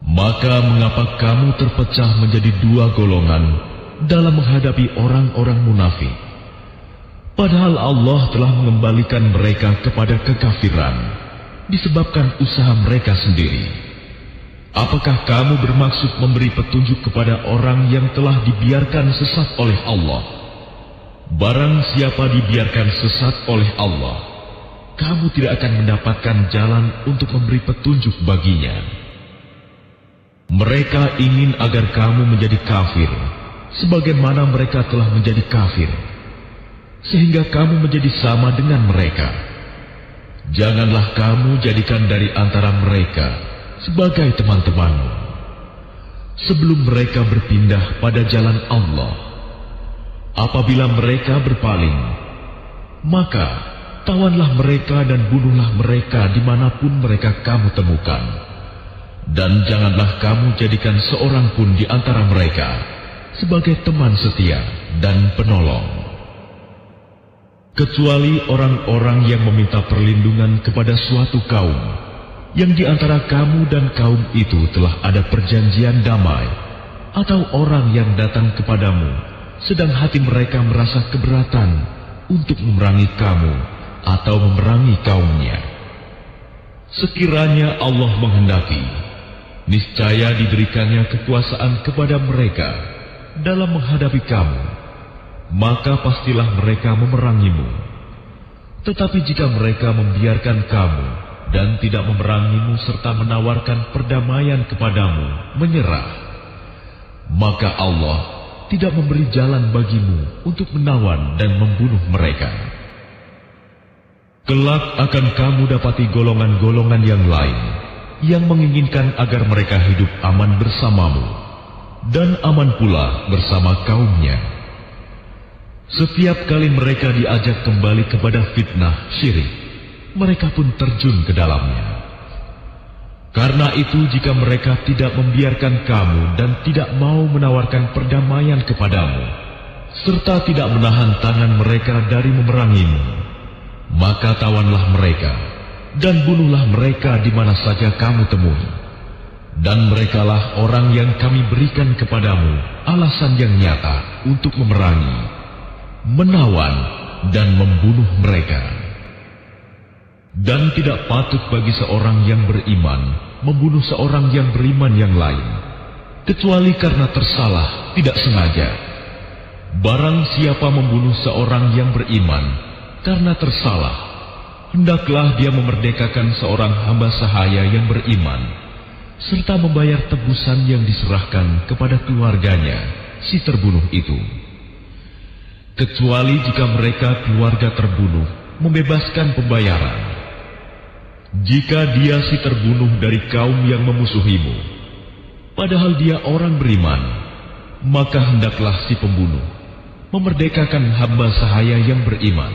Maka mengapa kamu terpecah menjadi dua golongan dalam menghadapi orang-orang munafik? Padahal Allah telah mengembalikan mereka kepada kekafiran disebabkan usaha mereka sendiri. Apakah kamu bermaksud memberi petunjuk kepada orang yang telah dibiarkan sesat oleh Allah? Barang siapa dibiarkan sesat oleh Allah, kamu tidak akan mendapatkan jalan untuk memberi petunjuk baginya. Mereka ingin agar kamu menjadi kafir, sebagaimana mereka telah menjadi kafir, sehingga kamu menjadi sama dengan mereka. Janganlah kamu jadikan dari antara mereka sebagai teman-temanmu, sebelum mereka berpindah pada jalan Allah. Apabila mereka berpaling, maka tawanlah mereka dan bunuhlah mereka dimanapun mereka kamu temukan. Dan janganlah kamu jadikan seorang pun di antara mereka sebagai teman setia dan penolong, kecuali orang-orang yang meminta perlindungan kepada suatu kaum, yang di antara kamu dan kaum itu telah ada perjanjian damai, atau orang yang datang kepadamu, sedang hati mereka merasa keberatan untuk memerangi kamu atau memerangi kaumnya. Sekiranya Allah menghendaki, niscaya diberikannya kekuasaan kepada mereka dalam menghadapi kamu, maka pastilah mereka memerangimu. Tetapi jika mereka membiarkan kamu dan tidak memerangimu serta menawarkan perdamaian kepadamu, menyerah, maka Allah tidak memberi jalan bagimu untuk menawan dan membunuh mereka. Kelak akan kamu dapati golongan-golongan yang lain yang menginginkan agar mereka hidup aman bersamamu dan aman pula bersama kaumnya. Setiap kali mereka diajak kembali kepada fitnah syirik, mereka pun terjun ke dalamnya. Karena itu, jika mereka tidak membiarkan kamu dan tidak mau menawarkan perdamaian kepadamu, serta tidak menahan tangan mereka dari memerangimu, maka tawanlah mereka dan bunuhlah mereka di mana saja kamu temui. Dan merekalah orang yang kami berikan kepadamu alasan yang nyata untuk memerangi, menawan, dan membunuh mereka. Dan tidak patut bagi seorang yang beriman membunuh seorang yang beriman yang lain, kecuali karena tersalah tidak sengaja. Barang siapa membunuh seorang yang beriman karena tersalah, hendaklah dia memerdekakan seorang hamba sahaya yang beriman, serta membayar tebusan yang diserahkan kepada keluarganya si terbunuh itu. Kecuali jika mereka keluarga terbunuh membebaskan pembayaran. Jika dia si terbunuh dari kaum yang memusuhimu, padahal dia orang beriman, maka hendaklah si pembunuh memerdekakan hamba sahaya yang beriman.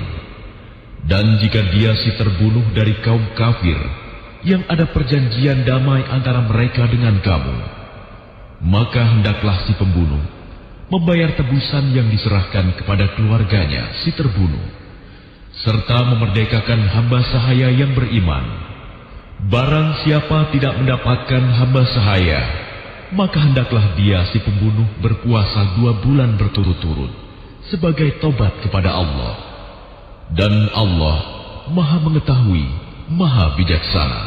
Dan jika dia si terbunuh dari kaum kafir, yang ada perjanjian damai antara mereka dengan kamu, maka hendaklah si pembunuh membayar tebusan yang diserahkan kepada keluarganya si terbunuh, serta memerdekakan hamba sahaya yang beriman. Barang siapa tidak mendapatkan hamba sahaya, maka hendaklah dia si pembunuh berpuasa 2 bulan berturut-turut sebagai tobat kepada Allah. Dan Allah Maha Mengetahui, Maha Bijaksana.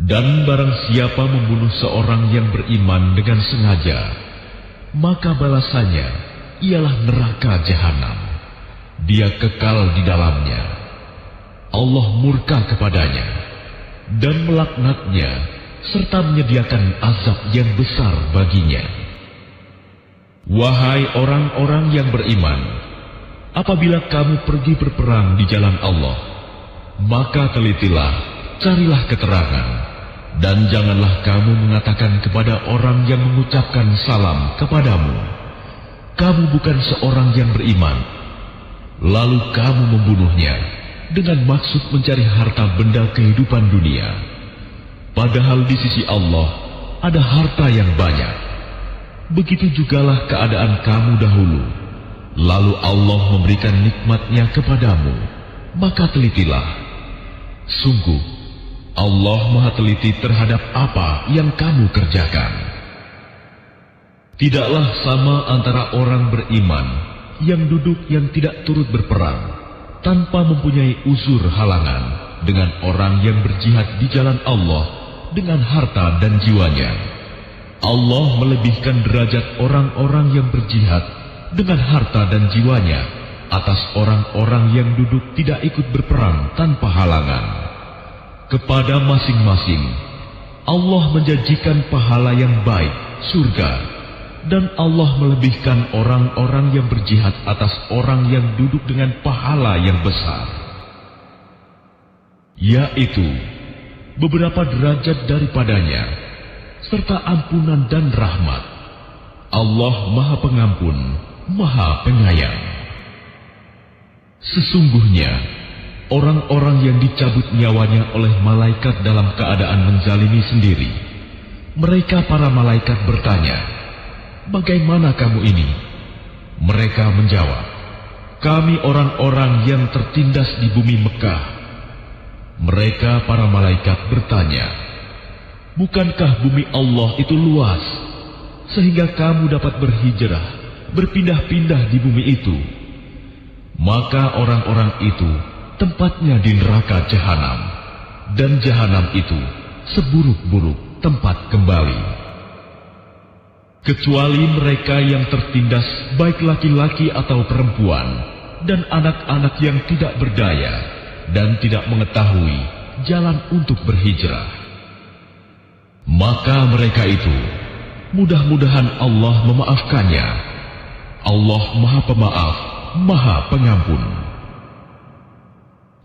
Dan barang siapa membunuh seorang yang beriman dengan sengaja, maka balasannya ialah neraka jahanam. Dia kekal di dalamnya. Allah murka kepadanya dan melaknatnya, serta menyediakan azab yang besar baginya. Wahai orang-orang yang beriman, apabila kamu pergi berperang di jalan Allah, maka telitilah, carilah keterangan, dan janganlah kamu mengatakan kepada orang yang mengucapkan salam kepadamu, kamu bukan seorang yang beriman, lalu kamu membunuhnya dengan maksud mencari harta benda kehidupan dunia. Padahal di sisi Allah ada harta yang banyak. Begitu jugalah keadaan kamu dahulu. Lalu Allah memberikan nikmatnya kepadamu, maka telitilah. Sungguh, Allah Maha teliti terhadap apa yang kamu kerjakan. Tidaklah sama antara orang beriman yang duduk yang tidak turut berperang tanpa mempunyai uzur halangan dengan orang yang berjihad di jalan Allah dengan harta dan jiwanya. Allah melebihkan derajat orang-orang yang berjihad dengan harta dan jiwanya atas orang-orang yang duduk tidak ikut berperang tanpa halangan. Kepada masing-masing Allah menjanjikan pahala yang baik, surga. Dan Allah melebihkan orang-orang yang berjihad atas orang yang duduk dengan pahala yang besar, yaitu beberapa derajat daripadanya, serta ampunan dan rahmat. Allah Maha Pengampun, Maha Penyayang. Sesungguhnya, orang-orang yang dicabut nyawanya oleh malaikat dalam keadaan menzalimi sendiri, mereka para malaikat bertanya, "Bagaimana kamu ini?" Mereka menjawab, "Kami orang-orang yang tertindas di bumi Mekah." Mereka para malaikat bertanya, "Bukankah bumi Allah itu luas, sehingga kamu dapat berhijrah, berpindah-pindah di bumi itu?" Maka orang-orang itu tempatnya di neraka Jahanam, dan Jahanam itu seburuk-buruk tempat kembali. Kecuali mereka yang tertindas, baik laki-laki atau perempuan, dan anak-anak yang tidak berdaya dan tidak mengetahui jalan untuk berhijrah. Maka mereka itu, mudah-mudahan Allah memaafkannya. Allah Maha Pemaaf, Maha Pengampun.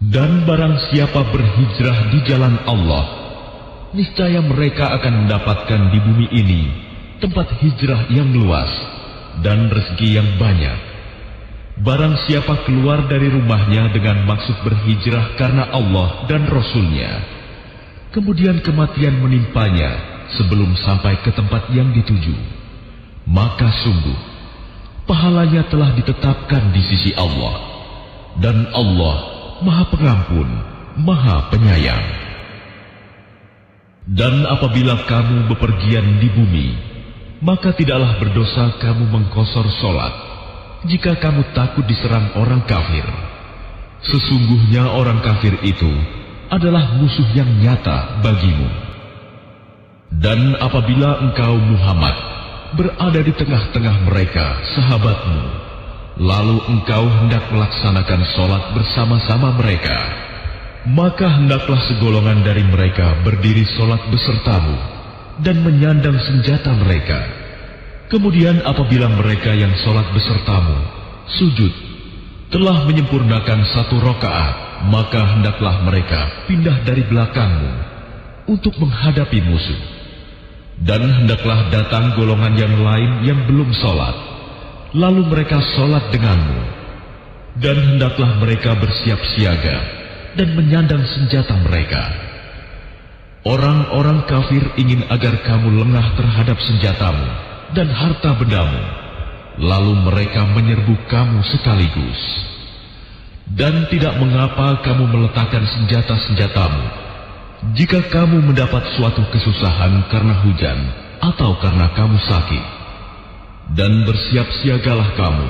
Dan barang siapa berhijrah di jalan Allah, niscaya mereka akan mendapatkan di bumi ini tempat hijrah yang luas dan rezeki yang banyak. Barang siapa keluar dari rumahnya dengan maksud berhijrah karena Allah dan Rasul-Nya, kemudian kematian menimpanya sebelum sampai ke tempat yang dituju, maka sungguh pahalanya telah ditetapkan di sisi Allah, dan Allah Maha Pengampun, Maha Penyayang. Dan apabila kamu bepergian di bumi, maka tidaklah berdosa kamu mengkosor solat, jika kamu takut diserang orang kafir. Sesungguhnya orang kafir itu adalah musuh yang nyata bagimu. Dan apabila engkau Muhammad berada di tengah-tengah mereka, sahabatmu, lalu engkau hendak melaksanakan solat bersama-sama mereka, maka hendaklah segolongan dari mereka berdiri solat besertamu dan menyandang senjata mereka. Kemudian apabila mereka yang solat besertamu sujud telah menyempurnakan 1 rakaat, maka hendaklah mereka pindah dari belakangmu untuk menghadapi musuh. Dan hendaklah datang golongan yang lain yang belum solat, lalu mereka solat denganmu. Dan hendaklah mereka bersiap siaga dan menyandang senjata mereka. Orang-orang kafir ingin agar kamu lengah terhadap senjatamu dan harta bendamu, lalu mereka menyerbu kamu sekaligus. Dan tidak mengapa kamu meletakkan senjata-senjatamu jika kamu mendapat suatu kesusahan karena hujan atau karena kamu sakit. Dan bersiap siagalah kamu.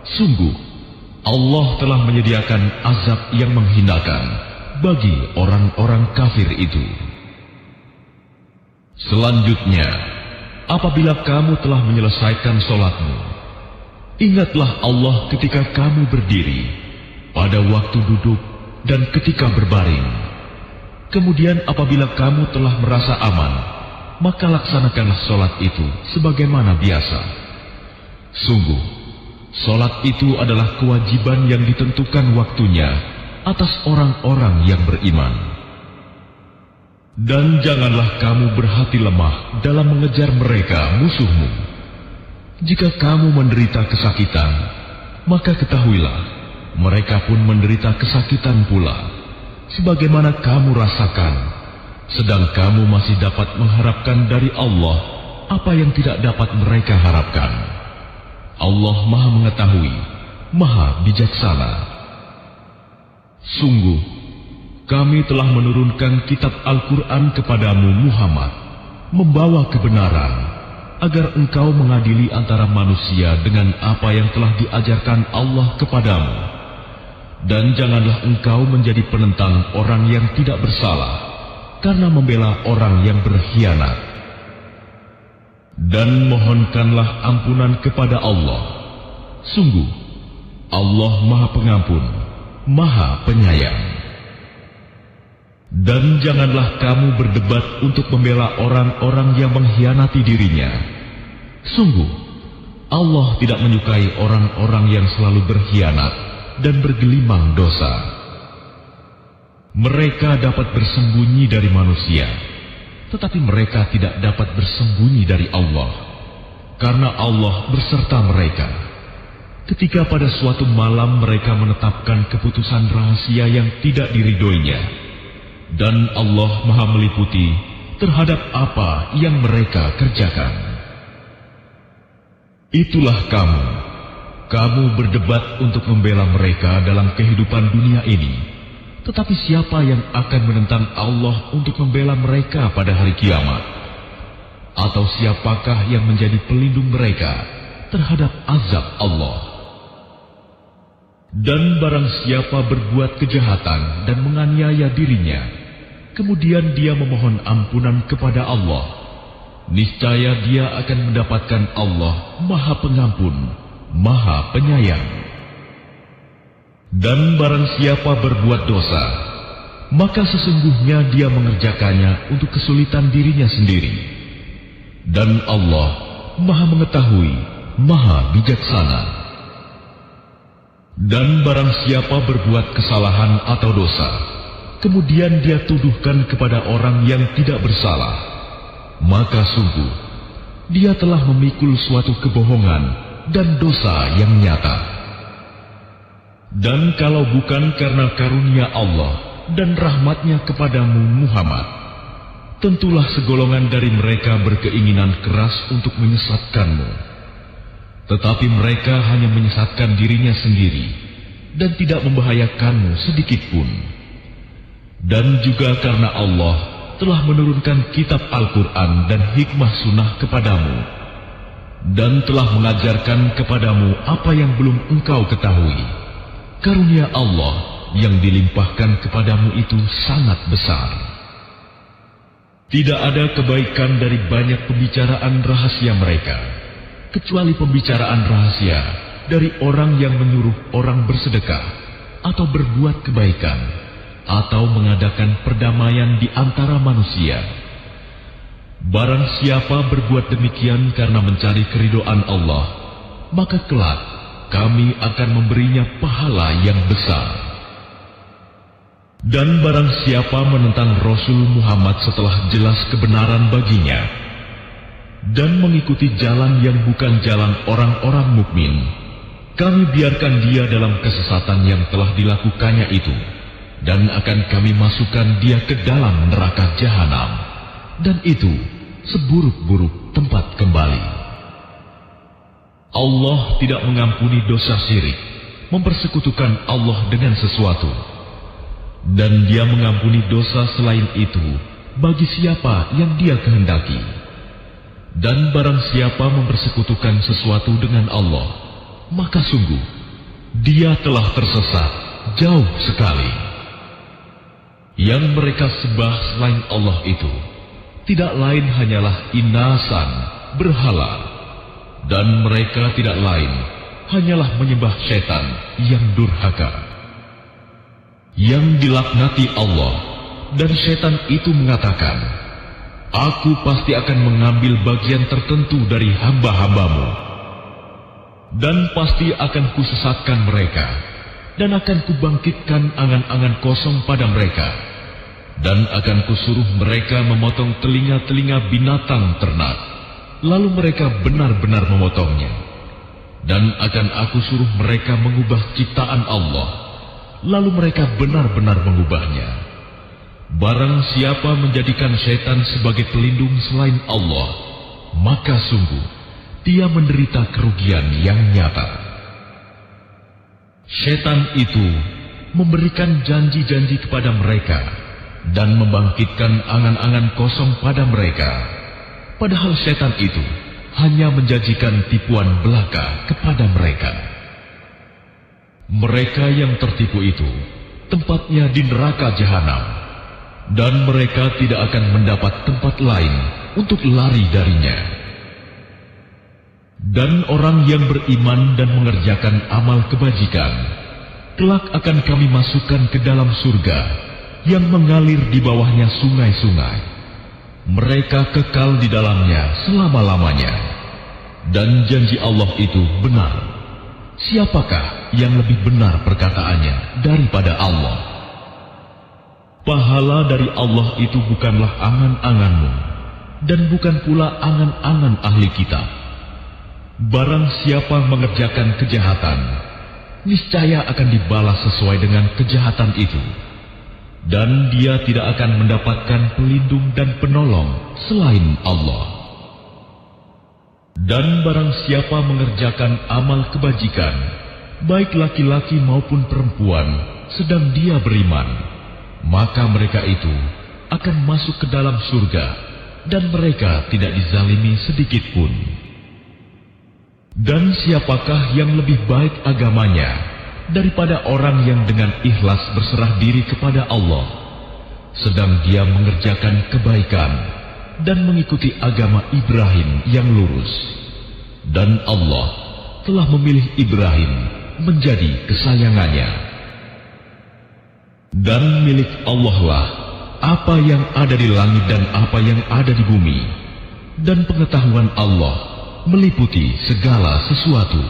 Sungguh, Allah telah menyediakan azab yang menghinakan bagi orang-orang kafir itu. Selanjutnya, apabila kamu telah menyelesaikan sholatmu, ingatlah Allah ketika kamu berdiri, pada waktu duduk, dan ketika berbaring. Kemudian apabila kamu telah merasa aman, maka laksanakanlah sholat itu sebagaimana biasa. Sungguh, sholat itu adalah kewajiban yang ditentukan waktunya atas orang-orang yang beriman. Dan janganlah kamu berhati lemah dalam mengejar mereka musuhmu. Jika kamu menderita kesakitan, maka ketahuilah, mereka pun menderita kesakitan pula, sebagaimana kamu rasakan, sedang kamu masih dapat mengharapkan dari Allah apa yang tidak dapat mereka harapkan. Allah Maha Mengetahui, Maha Bijaksana. Sungguh, kami telah menurunkan kitab Al-Quran kepadamu Muhammad, membawa kebenaran, agar engkau mengadili antara manusia dengan apa yang telah diajarkan Allah kepadamu. Dan janganlah engkau menjadi penentang orang yang tidak bersalah, karena membela orang yang berkhianat. Dan mohonkanlah ampunan kepada Allah. Sungguh, Allah Maha Pengampun, Maha Penyayang. Dan janganlah kamu berdebat untuk membela orang-orang yang mengkhianati dirinya. Sungguh, Allah tidak menyukai orang-orang yang selalu berkhianat dan bergelimang dosa. Mereka dapat bersembunyi dari manusia, tetapi mereka tidak dapat bersembunyi dari Allah, karena Allah berserta mereka. ketika pada suatu malam mereka menetapkan keputusan rahasia yang tidak diridhoinya, dan Allah Maha meliputi terhadap apa yang mereka kerjakan. Itulah kamu berdebat untuk membela mereka dalam kehidupan dunia ini. Tetapi siapa yang akan menentang Allah untuk membela mereka pada hari kiamat? Atau siapakah yang menjadi pelindung mereka terhadap azab Allah? Dan barang siapa berbuat kejahatan dan menganiaya dirinya, kemudian dia memohon ampunan kepada Allah, niscaya dia akan mendapatkan Allah Maha Pengampun, Maha Penyayang. Dan barang siapa berbuat dosa, maka sesungguhnya dia mengerjakannya untuk kesulitan dirinya sendiri. Dan Allah Maha Mengetahui, Maha Bijaksana. Dan barang siapa berbuat kesalahan atau dosa, kemudian dia tuduhkan kepada orang yang tidak bersalah, maka sungguh dia telah memikul suatu kebohongan dan dosa yang nyata. Dan kalau bukan karena karunia Allah dan rahmatnya kepadamu Muhammad, tentulah segolongan dari mereka berkeinginan keras untuk menyesatkanmu. Tetapi mereka hanya menyesatkan dirinya sendiri dan tidak membahayakanmu sedikitpun. Dan juga karena Allah telah menurunkan kitab Al-Quran dan hikmah sunnah kepadamu, dan telah mengajarkan kepadamu apa yang belum engkau ketahui. Karunia Allah yang dilimpahkan kepadamu itu sangat besar. Tidak ada kebaikan dari banyak pembicaraan rahasia mereka, kecuali pembicaraan rahasia dari orang yang menyuruh orang bersedekah, atau berbuat kebaikan, atau mengadakan perdamaian di antara manusia. Barang siapa berbuat demikian karena mencari keridhaan Allah, maka kelak kami akan memberinya pahala yang besar. Dan barang siapa menentang Rasul Muhammad setelah jelas kebenaran baginya, dan mengikuti jalan yang bukan jalan orang-orang mukmin, kami biarkan dia dalam kesesatan yang telah dilakukannya itu, dan akan kami masukkan dia ke dalam neraka jahanam, dan itu seburuk-buruk tempat kembali. Allah tidak mengampuni dosa syirik, mempersekutukan Allah dengan sesuatu. Dan Dia mengampuni dosa selain itu bagi siapa yang Dia kehendaki. Dan barang siapa mempersekutukan sesuatu dengan Allah, maka sungguh dia telah tersesat jauh sekali. Yang mereka sembah selain Allah itu tidak lain hanyalah inasan, berhala. Dan mereka tidak lain hanyalah menyembah setan yang durhaka, yang dilaknati Allah. Dan setan itu mengatakan, Aku pasti akan mengambil bagian tertentu dari hamba-hambamu, dan pasti akan kusesatkan mereka, dan akan kubangkitkan angan-angan kosong pada mereka, dan akan kusuruh mereka memotong telinga-telinga binatang ternak. Lalu mereka benar-benar memotongnya, dan akan aku suruh mereka mengubah ciptaan Allah, lalu mereka benar-benar mengubahnya. Barang siapa menjadikan setan sebagai pelindung selain Allah, maka sungguh dia menderita kerugian yang nyata. Setan itu memberikan janji-janji kepada mereka dan membangkitkan angan-angan kosong pada mereka. Padahal setan itu hanya menjanjikan tipuan belaka kepada mereka. Mereka yang tertipu itu tempatnya di neraka jahanam, dan mereka tidak akan mendapat tempat lain untuk lari darinya. Dan orang yang beriman dan mengerjakan amal kebajikan, kelak akan kami masukkan ke dalam surga yang mengalir di bawahnya sungai-sungai. Mereka kekal di dalamnya selama-lamanya. Dan janji Allah itu benar. Siapakah yang lebih benar perkataannya daripada Allah? Pahala dari Allah itu bukanlah angan-anganmu, dan bukan pula angan-angan ahli kitab. Barang siapa mengerjakan kejahatan, niscaya akan dibalas sesuai dengan kejahatan itu. Dan dia tidak akan mendapatkan pelindung dan penolong selain Allah. Dan barang siapa mengerjakan amal kebajikan, baik laki-laki maupun perempuan, sedang dia beriman, maka mereka itu akan masuk ke dalam surga, dan mereka tidak dizalimi sedikit pun. Dan siapakah yang lebih baik agamanya daripada orang yang dengan ikhlas berserah diri kepada Allah, sedang dia mengerjakan kebaikan dan mengikuti agama Ibrahim yang lurus. Dan Allah telah memilih Ibrahim menjadi kesayangannya. Dan milik Allah lah apa yang ada di langit dan apa yang ada di bumi, dan pengetahuan Allah meliputi segala sesuatu.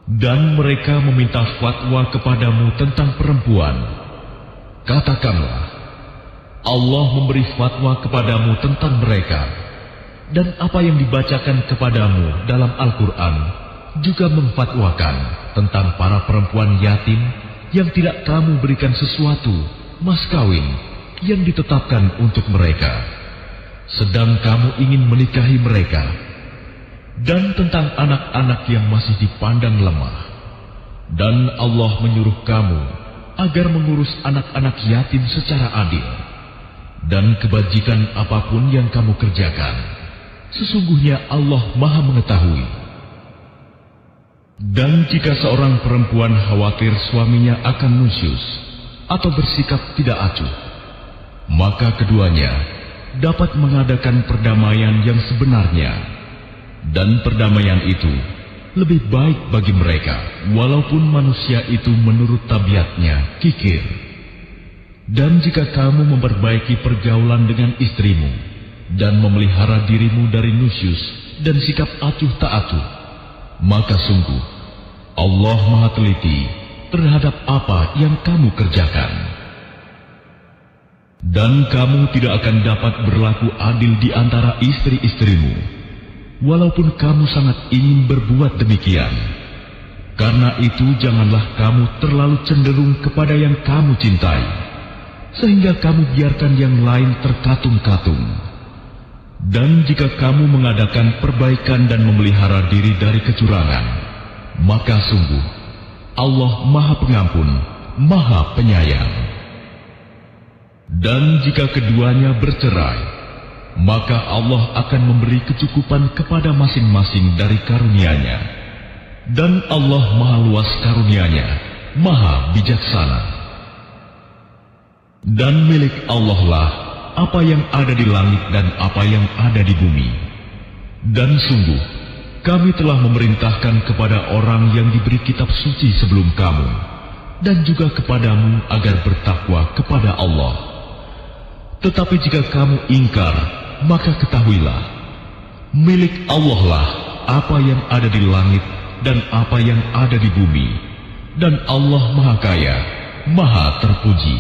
Dan mereka meminta fatwa kepadamu tentang perempuan. Katakanlah, Allah memberi fatwa kepadamu tentang mereka, dan apa yang dibacakan kepadamu dalam Al-Quran juga memfatwakan tentang para perempuan yatim yang tidak kamu berikan sesuatu mas kawin yang ditetapkan untuk mereka, sedang kamu ingin menikahi mereka, dan tentang anak-anak yang masih dipandang lemah. Dan Allah menyuruh kamu agar mengurus anak-anak yatim secara adil. Dan kebajikan apapun yang kamu kerjakan, sesungguhnya Allah Maha mengetahui. Dan jika seorang perempuan khawatir suaminya akan nusyus atau bersikap tidak acuh, maka keduanya dapat mengadakan perdamaian yang sebenarnya. Dan perdamaian itu lebih baik bagi mereka, walaupun manusia itu menurut tabiatnya kikir. Dan jika kamu memperbaiki pergaulan dengan istrimu dan memelihara dirimu dari nusyus dan sikap acuh tak acuh, maka sungguh Allah Maha teliti terhadap apa yang kamu kerjakan. Dan kamu tidak akan dapat berlaku adil di antara istri-istrimu, walaupun kamu sangat ingin berbuat demikian. Karena itu janganlah kamu terlalu cenderung kepada yang kamu cintai, sehingga kamu biarkan yang lain terkatung-katung. Dan jika kamu mengadakan perbaikan dan memelihara diri dari kecurangan, maka sungguh Allah Maha Pengampun, Maha Penyayang. Dan jika keduanya bercerai, maka Allah akan memberi kecukupan kepada masing-masing dari karunia-Nya. Dan Allah Maha luas karunia-Nya, Maha bijaksana. Dan milik Allah lah apa yang ada di langit dan apa yang ada di bumi. Dan sungguh, kami telah memerintahkan kepada orang yang diberi kitab suci sebelum kamu, dan juga kepadamu agar bertakwa kepada Allah. Tetapi jika kamu ingkar, maka ketahuilah, milik Allah lah apa yang ada di langit dan apa yang ada di bumi, dan Allah Maha Kaya, Maha Terpuji.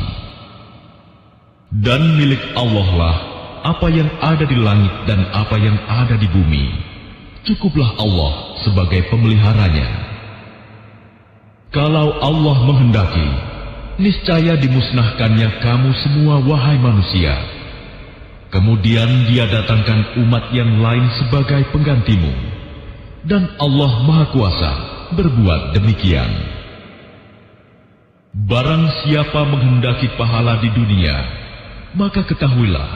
Dan milik Allah lah apa yang ada di langit dan apa yang ada di bumi. Cukuplah Allah sebagai pemeliharanya. Kalau Allah menghendaki, niscaya dimusnahkannya kamu semua wahai manusia. Kemudian Dia datangkan umat yang lain sebagai penggantimu. Dan Allah Maha Kuasa berbuat demikian. Barang siapa menghendaki pahala di dunia, maka ketahuilah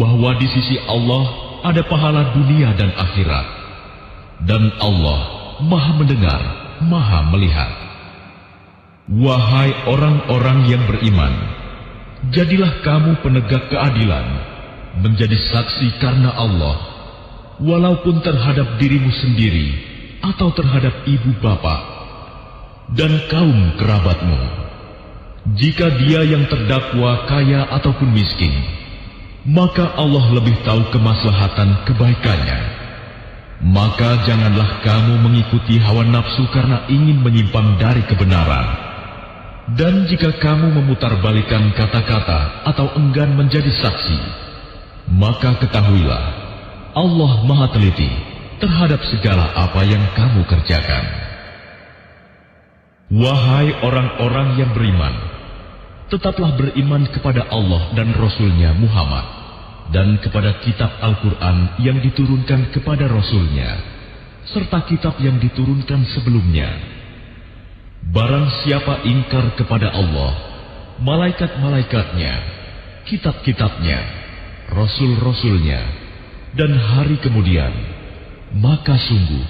bahwa di sisi Allah ada pahala dunia dan akhirat. Dan Allah Maha mendengar, Maha melihat. Wahai orang-orang yang beriman, jadilah kamu penegak keadilan, menjadi saksi karena Allah, walaupun terhadap dirimu sendiri atau terhadap ibu bapak dan kaum kerabatmu. Jika dia yang terdakwa kaya ataupun miskin, maka Allah lebih tahu kemaslahatan kebaikannya. Maka janganlah kamu mengikuti hawa nafsu karena ingin menyimpang dari kebenaran. Dan jika kamu memutarbalikkan kata-kata atau enggan menjadi saksi, maka ketahuilah Allah Maha teliti terhadap segala apa yang kamu kerjakan. Wahai orang-orang yang beriman, tetaplah beriman kepada Allah dan Rasul-Nya Muhammad, dan kepada kitab Al-Quran yang diturunkan kepada Rasul-Nya, serta kitab yang diturunkan sebelumnya. Barang siapa ingkar kepada Allah, malaikat-malaikatnya, kitab-kitabnya, Rasul-Rasulnya, dan hari kemudian, maka sungguh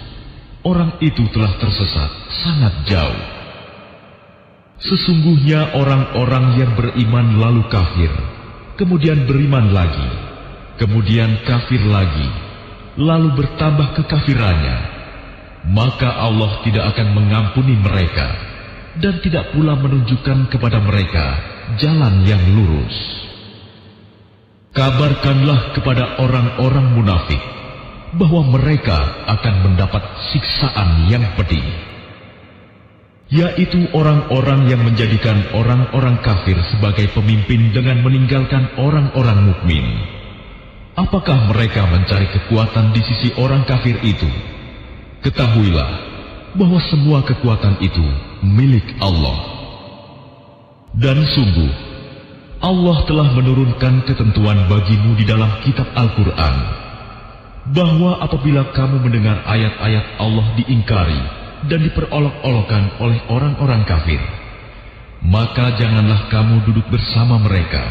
orang itu telah tersesat sangat jauh. Sesungguhnya orang-orang yang beriman lalu kafir, kemudian beriman lagi, kemudian kafir lagi, lalu bertambah kekafirannya, maka Allah tidak akan mengampuni mereka dan tidak pula menunjukkan kepada mereka jalan yang lurus. Kabarkanlah kepada orang-orang munafik bahwa mereka akan mendapat siksaan yang pedih, yaitu orang-orang yang menjadikan orang-orang kafir sebagai pemimpin dengan meninggalkan orang-orang mukmin. Apakah mereka mencari kekuatan di sisi orang kafir itu? Ketahuilah bahwa semua kekuatan itu milik Allah. Dan sungguh, Allah telah menurunkan ketentuan bagimu di dalam kitab Al-Quran, bahwa apabila kamu mendengar ayat-ayat Allah diingkari dan diperolok-olokkan oleh orang-orang kafir, maka janganlah kamu duduk bersama mereka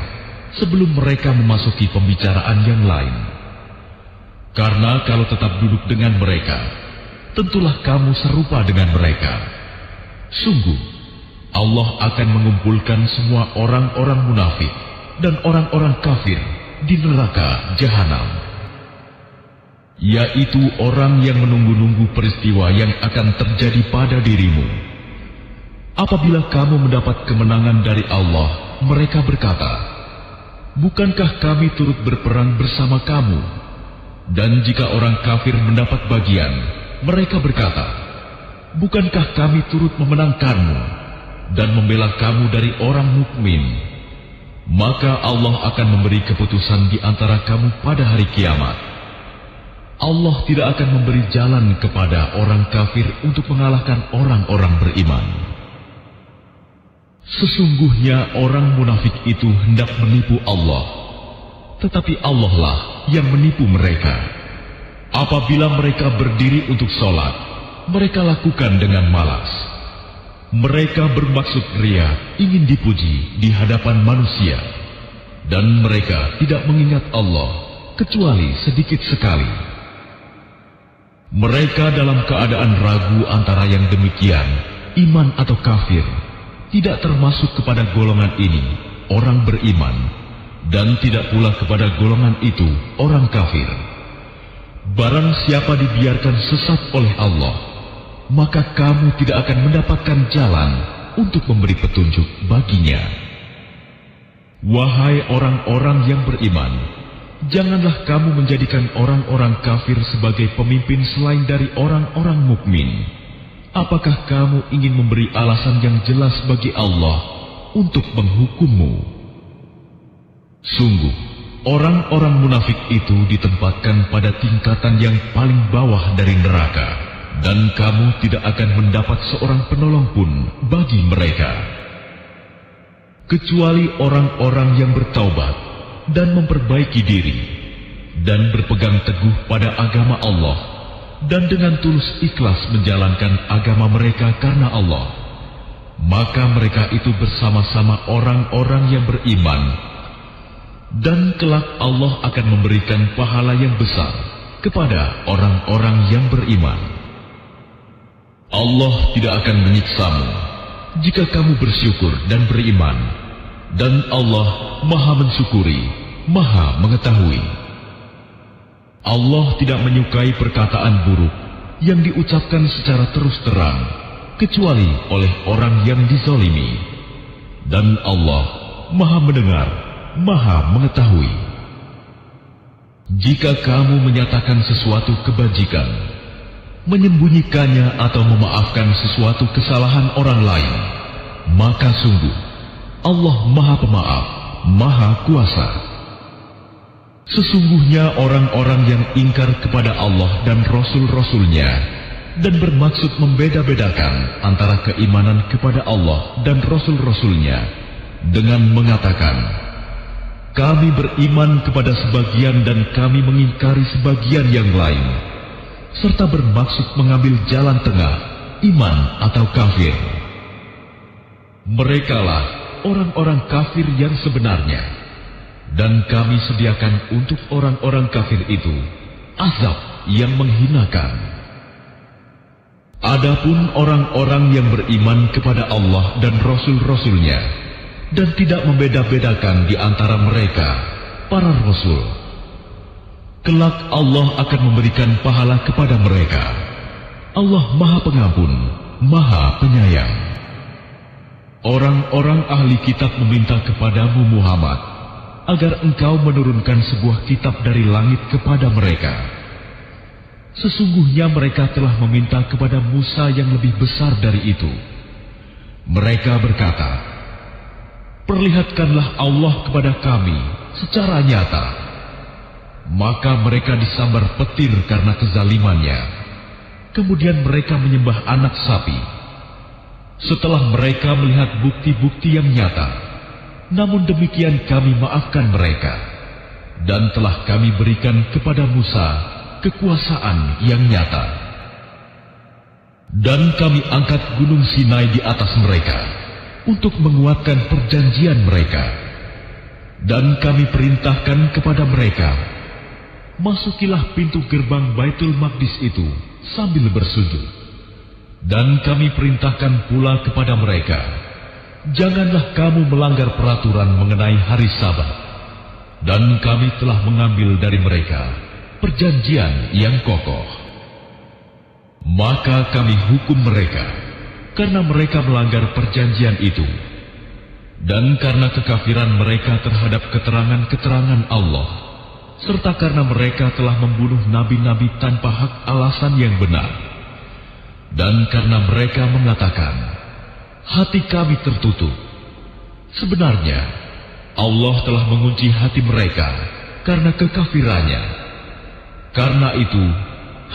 sebelum mereka memasuki pembicaraan yang lain. Karena kalau tetap duduk dengan mereka, tentulah kamu serupa dengan mereka. Sungguh, Allah akan mengumpulkan semua orang-orang munafik dan orang-orang kafir di neraka jahanam, yaitu orang yang menunggu-nunggu peristiwa yang akan terjadi pada dirimu. Apabila kamu mendapat kemenangan dari Allah, mereka berkata, bukankah kami turut berperang bersama kamu? Dan jika orang kafir mendapat bagian, mereka berkata, bukankah kami turut memenangkanmu dan membela kamu dari orang mukmin? Maka Allah akan memberi keputusan di antara kamu pada hari kiamat. Allah tidak akan memberi jalan kepada orang kafir untuk mengalahkan orang-orang beriman. Sesungguhnya orang munafik itu hendak menipu Allah, tetapi Allah lah yang menipu mereka. Apabila mereka berdiri untuk sholat, mereka lakukan dengan malas. Mereka bermaksud ria, ingin dipuji di hadapan manusia, dan mereka tidak mengingat Allah kecuali sedikit sekali. Mereka dalam keadaan ragu antara yang demikian, iman atau kafir, tidak termasuk kepada golongan ini, orang beriman, dan tidak pula kepada golongan itu, orang kafir. Barang siapa dibiarkan sesat oleh Allah, maka kamu tidak akan mendapatkan jalan untuk memberi petunjuk baginya. Wahai orang-orang yang beriman, janganlah kamu menjadikan orang-orang kafir sebagai pemimpin selain dari orang-orang mukmin. Apakah kamu ingin memberi alasan yang jelas bagi Allah untuk menghukummu? Sungguh, orang-orang munafik itu ditempatkan pada tingkatan yang paling bawah dari neraka, dan kamu tidak akan mendapat seorang penolong pun bagi mereka, kecuali orang-orang yang bertaubat dan memperbaiki diri, dan berpegang teguh pada agama Allah, dan dengan tulus ikhlas menjalankan agama mereka karena Allah. Maka mereka itu bersama-sama orang-orang yang beriman, dan kelak Allah akan memberikan pahala yang besar kepada orang-orang yang beriman. Allah tidak akan menyiksamu jika kamu bersyukur dan beriman, dan Allah Maha mensyukuri, Maha mengetahui. Allah tidak menyukai perkataan buruk yang diucapkan secara terus terang, kecuali oleh orang yang dizalimi. Dan Allah Maha mendengar, Maha mengetahui. Jika kamu menyatakan sesuatu kebajikan, menyembunyikannya atau memaafkan sesuatu kesalahan orang lain, maka sungguh Allah Maha Pemaaf, Maha Kuasa. Sesungguhnya orang-orang yang ingkar kepada Allah dan Rasul-Rasulnya dan bermaksud membeda-bedakan antara keimanan kepada Allah dan Rasul-Rasulnya dengan mengatakan, kami beriman kepada sebagian dan kami mengingkari sebagian yang lain, serta bermaksud mengambil jalan tengah, iman atau kafir. Merekalah orang-orang kafir yang sebenarnya. Dan kami sediakan untuk orang-orang kafir itu azab yang menghinakan. Adapun orang-orang yang beriman kepada Allah dan Rasul-Rasulnya dan tidak membeda-bedakan di antara mereka, para Rasul, kelak Allah akan memberikan pahala kepada mereka. Allah Maha Pengampun, Maha Penyayang. Orang-orang ahli kitab meminta kepadamu Muhammad agar engkau menurunkan sebuah kitab dari langit kepada mereka. Sesungguhnya mereka telah meminta kepada Musa yang lebih besar dari itu. Mereka berkata, perlihatkanlah Allah kepada kami secara nyata. Maka mereka disambar petir karena kezalimannya. Kemudian mereka menyembah anak sapi. Setelah mereka melihat bukti-bukti yang nyata, namun demikian kami maafkan mereka, dan telah kami berikan kepada Musa kekuasaan yang nyata. Dan kami angkat gunung Sinai di atas mereka untuk menguatkan perjanjian mereka. Dan kami perintahkan kepada mereka, masukilah pintu gerbang Baitul Maqdis itu sambil bersujud. Dan kami perintahkan pula kepada mereka, janganlah kamu melanggar peraturan mengenai hari Sabat. Dan kami telah mengambil dari mereka perjanjian yang kokoh. Maka kami hukum mereka karena mereka melanggar perjanjian itu, dan karena kekafiran mereka terhadap keterangan-keterangan Allah, serta karena mereka telah membunuh nabi-nabi tanpa hak alasan yang benar. Dan karena mereka mengatakan, hati kami tertutup. Sebenarnya, Allah telah mengunci hati mereka karena kekafirannya. Karena itu,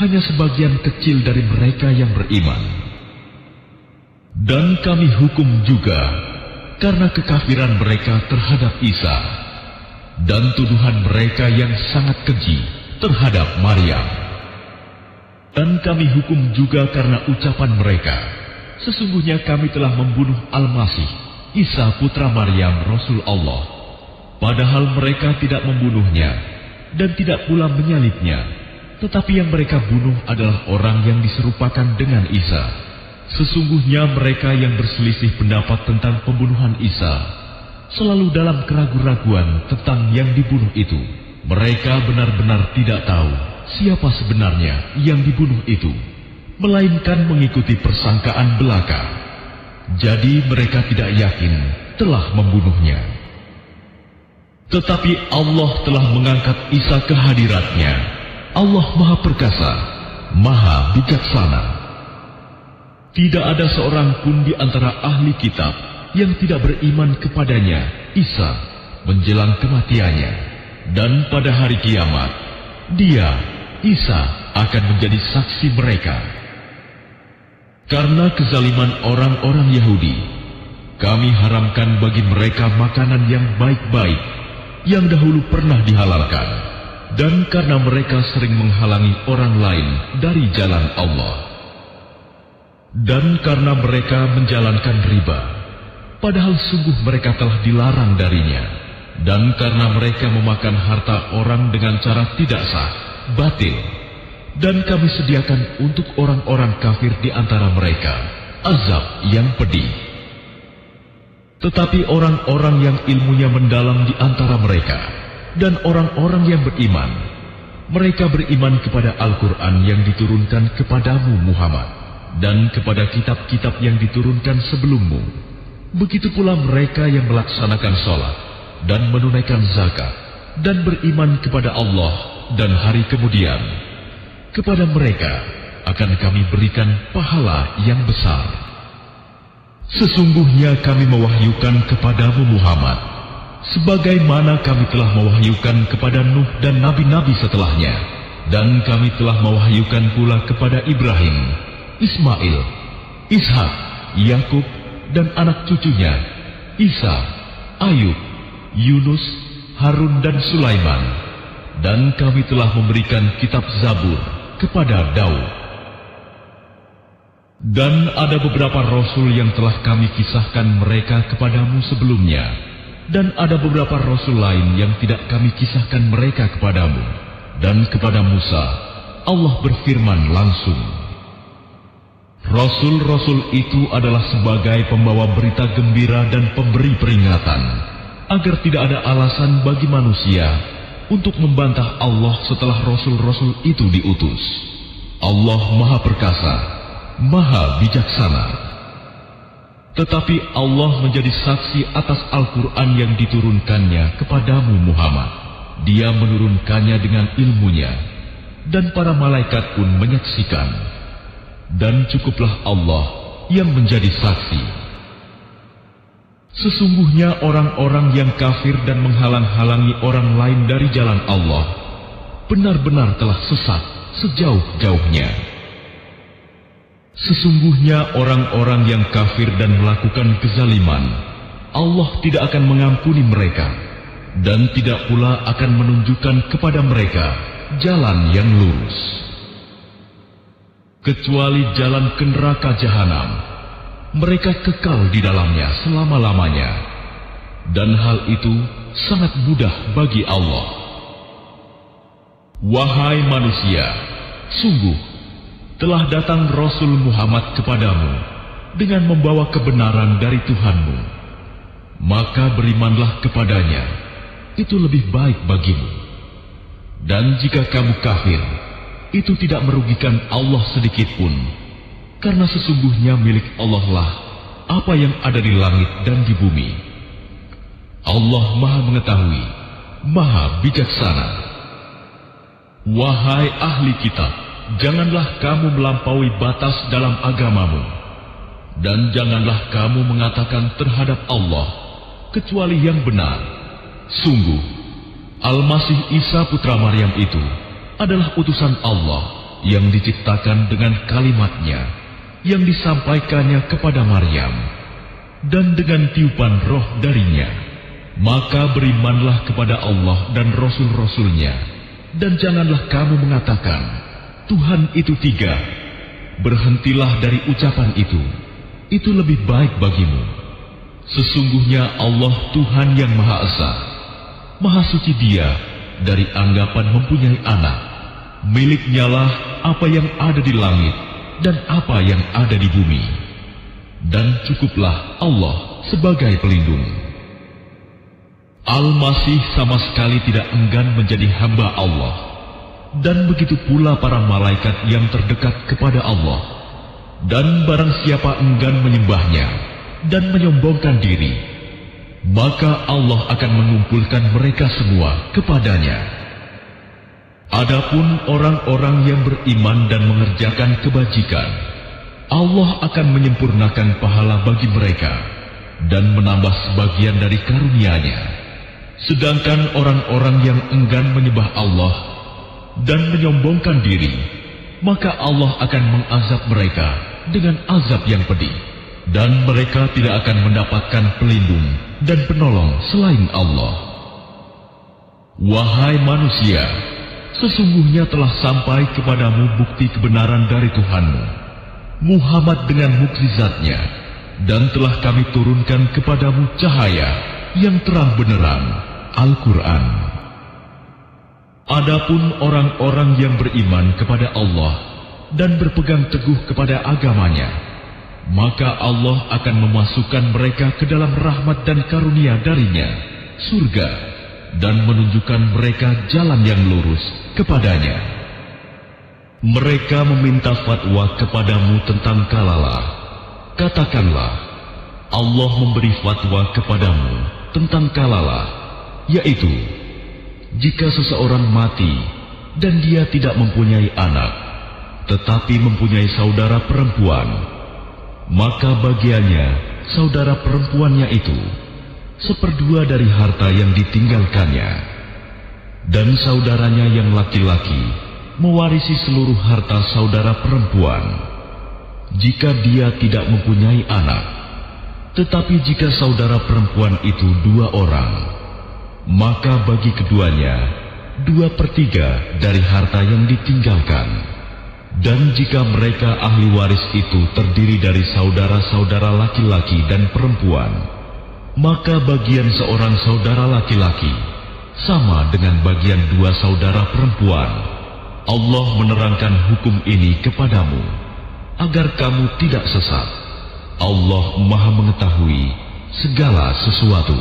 hanya sebagian kecil dari mereka yang beriman. Dan kami hukum juga karena kekafiran mereka terhadap Isa dan tuduhan mereka yang sangat keji terhadap Maryam. Dan kami hukum juga karena ucapan mereka, sesungguhnya kami telah membunuh Al-Masih, Isa putra Maryam, Rasul Allah. Padahal mereka tidak membunuhnya dan tidak pula menyalibnya, tetapi yang mereka bunuh adalah orang yang diserupakan dengan Isa. Sesungguhnya mereka yang berselisih pendapat tentang pembunuhan Isa selalu dalam keraguan-raguan tentang yang dibunuh itu. Mereka benar-benar tidak tahu siapa sebenarnya yang dibunuh itu, melainkan mengikuti persangkaan belaka. Jadi mereka tidak yakin telah membunuhnya. Tetapi Allah telah mengangkat Isa ke hadiratnya. Allah Maha Perkasa, Maha Bijaksana. Tidak ada seorang pun di antara ahli kitab yang tidak beriman kepadanya, Isa, menjelang kematiannya. Dan pada hari kiamat, dia, Isa, akan menjadi saksi mereka. Karena kezaliman orang-orang Yahudi, kami haramkan bagi mereka makanan yang baik-baik, yang dahulu pernah dihalalkan. Dan karena mereka sering menghalangi orang lain dari jalan Allah. Dan karena mereka menjalankan riba, padahal sungguh mereka telah dilarang darinya. Dan karena mereka memakan harta orang dengan cara tidak sah, batil. Dan kami sediakan untuk orang-orang kafir di antara mereka azab yang pedih. Tetapi orang-orang yang ilmunya mendalam di antara mereka dan orang-orang yang beriman, mereka beriman kepada Al-Quran yang diturunkan kepadamu Muhammad dan kepada kitab-kitab yang diturunkan sebelummu. Begitu pula mereka yang melaksanakan sholat dan menunaikan zakat dan beriman kepada Allah dan hari kemudian. Kepada mereka akan kami berikan pahala yang besar. Sesungguhnya kami mewahyukan kepadamu Muhammad sebagaimana kami telah mewahyukan kepada Nuh dan nabi-nabi setelahnya, dan kami telah mewahyukan pula kepada Ibrahim, Ismail, Ishak, Yakub, dan anak cucunya, Isa, Ayub, Yunus, Harun, dan Sulaiman. Dan kami telah memberikan kitab Zabur kepada Daud. Dan ada beberapa rasul yang telah kami kisahkan mereka kepadamu sebelumnya, dan ada beberapa rasul lain yang tidak kami kisahkan mereka kepadamu. Dan kepada Musa, Allah berfirman langsung, Rasul-rasul itu adalah sebagai pembawa berita gembira dan pemberi peringatan, agar tidak ada alasan bagi manusia untuk membantah Allah setelah rasul-rasul itu diutus. Allah Maha Perkasa, Maha Bijaksana. Tetapi Allah menjadi saksi atas Al-Quran yang diturunkannya kepadamu Muhammad. Dia menurunkannya dengan ilmunya, dan para malaikat pun menyaksikan. Dan cukuplah Allah yang menjadi saksi. Sesungguhnya orang-orang yang kafir dan menghalang-halangi orang lain dari jalan Allah benar-benar telah sesat sejauh-jauhnya. Sesungguhnya orang-orang yang kafir dan melakukan kezaliman, Allah tidak akan mengampuni mereka, dan tidak pula akan menunjukkan kepada mereka jalan yang lurus, kecuali jalan ke neraka jahanam. Mereka kekal di dalamnya selama-lamanya, dan hal itu sangat mudah bagi Allah. Wahai manusia, sungguh telah datang Rasul Muhammad kepadamu dengan membawa kebenaran dari Tuhanmu. Maka berimanlah kepadanya, itu lebih baik bagimu. Dan jika kamu kafir, itu tidak merugikan Allah sedikit pun, karena sesungguhnya milik Allah lah apa yang ada di langit dan di bumi. Allah Maha Mengetahui, Maha Bijaksana. Wahai ahli kitab, janganlah kamu melampaui batas dalam agamamu, dan janganlah kamu mengatakan terhadap Allah kecuali yang benar. Sungguh, Al-Masih Isa putra Maryam itu adalah utusan Allah yang diciptakan dengan kalimatnya yang disampaikannya kepada Maryam, dan dengan tiupan roh darinya. Maka berimanlah kepada Allah dan Rasul-Rasulnya, dan janganlah kamu mengatakan, Tuhan itu tiga. Berhentilah dari ucapan itu lebih baik bagimu. Sesungguhnya Allah Tuhan yang Maha Esa, Maha Suci Dia dari anggapan mempunyai anak. Miliknya lah apa yang ada di langit dan apa yang ada di bumi. Dan cukuplah Allah sebagai pelindung. Al-Masih sama sekali tidak enggan menjadi hamba Allah, dan begitu pula para malaikat yang terdekat kepada Allah. Dan barang siapa enggan menyembahnya dan menyombongkan diri, maka Allah akan mengumpulkan mereka semua kepadanya. Adapun orang-orang yang beriman dan mengerjakan kebajikan, Allah akan menyempurnakan pahala bagi mereka dan menambah sebagian dari karunia-Nya. Sedangkan orang-orang yang enggan menyembah Allah dan menyombongkan diri, maka Allah akan mengazab mereka dengan azab yang pedih, dan mereka tidak akan mendapatkan pelindung dan penolong selain Allah. Wahai manusia, sesungguhnya telah sampai kepadamu bukti kebenaran dari Tuhanmu, Muhammad dengan mukjizatnya, dan telah kami turunkan kepadamu cahaya yang terang benderang, Al-Quran. Adapun orang-orang yang beriman kepada Allah dan berpegang teguh kepada agamanya, maka Allah akan memasukkan mereka ke dalam rahmat dan karunia darinya, surga, dan menunjukkan mereka jalan yang lurus kepadanya. Mereka meminta fatwa kepadamu tentang kalala. Katakanlah, Allah memberi fatwa kepadamu tentang kalala, yaitu jika seseorang mati dan dia tidak mempunyai anak, tetapi mempunyai saudara perempuan, maka bagiannya saudara perempuannya itu 1/2 dari harta yang ditinggalkannya, dan saudaranya yang laki-laki mewarisi seluruh harta saudara perempuan jika dia tidak mempunyai anak. Tetapi jika saudara perempuan itu 2 orang, maka bagi keduanya 2/3 dari harta yang ditinggalkan. Dan jika mereka ahli waris itu terdiri dari saudara-saudara laki-laki dan perempuan, maka bagian seorang saudara laki-laki sama dengan bagian 2 saudara perempuan. Allah menerangkan hukum ini kepadamu agar kamu tidak sesat. Allah Maha mengetahui segala sesuatu.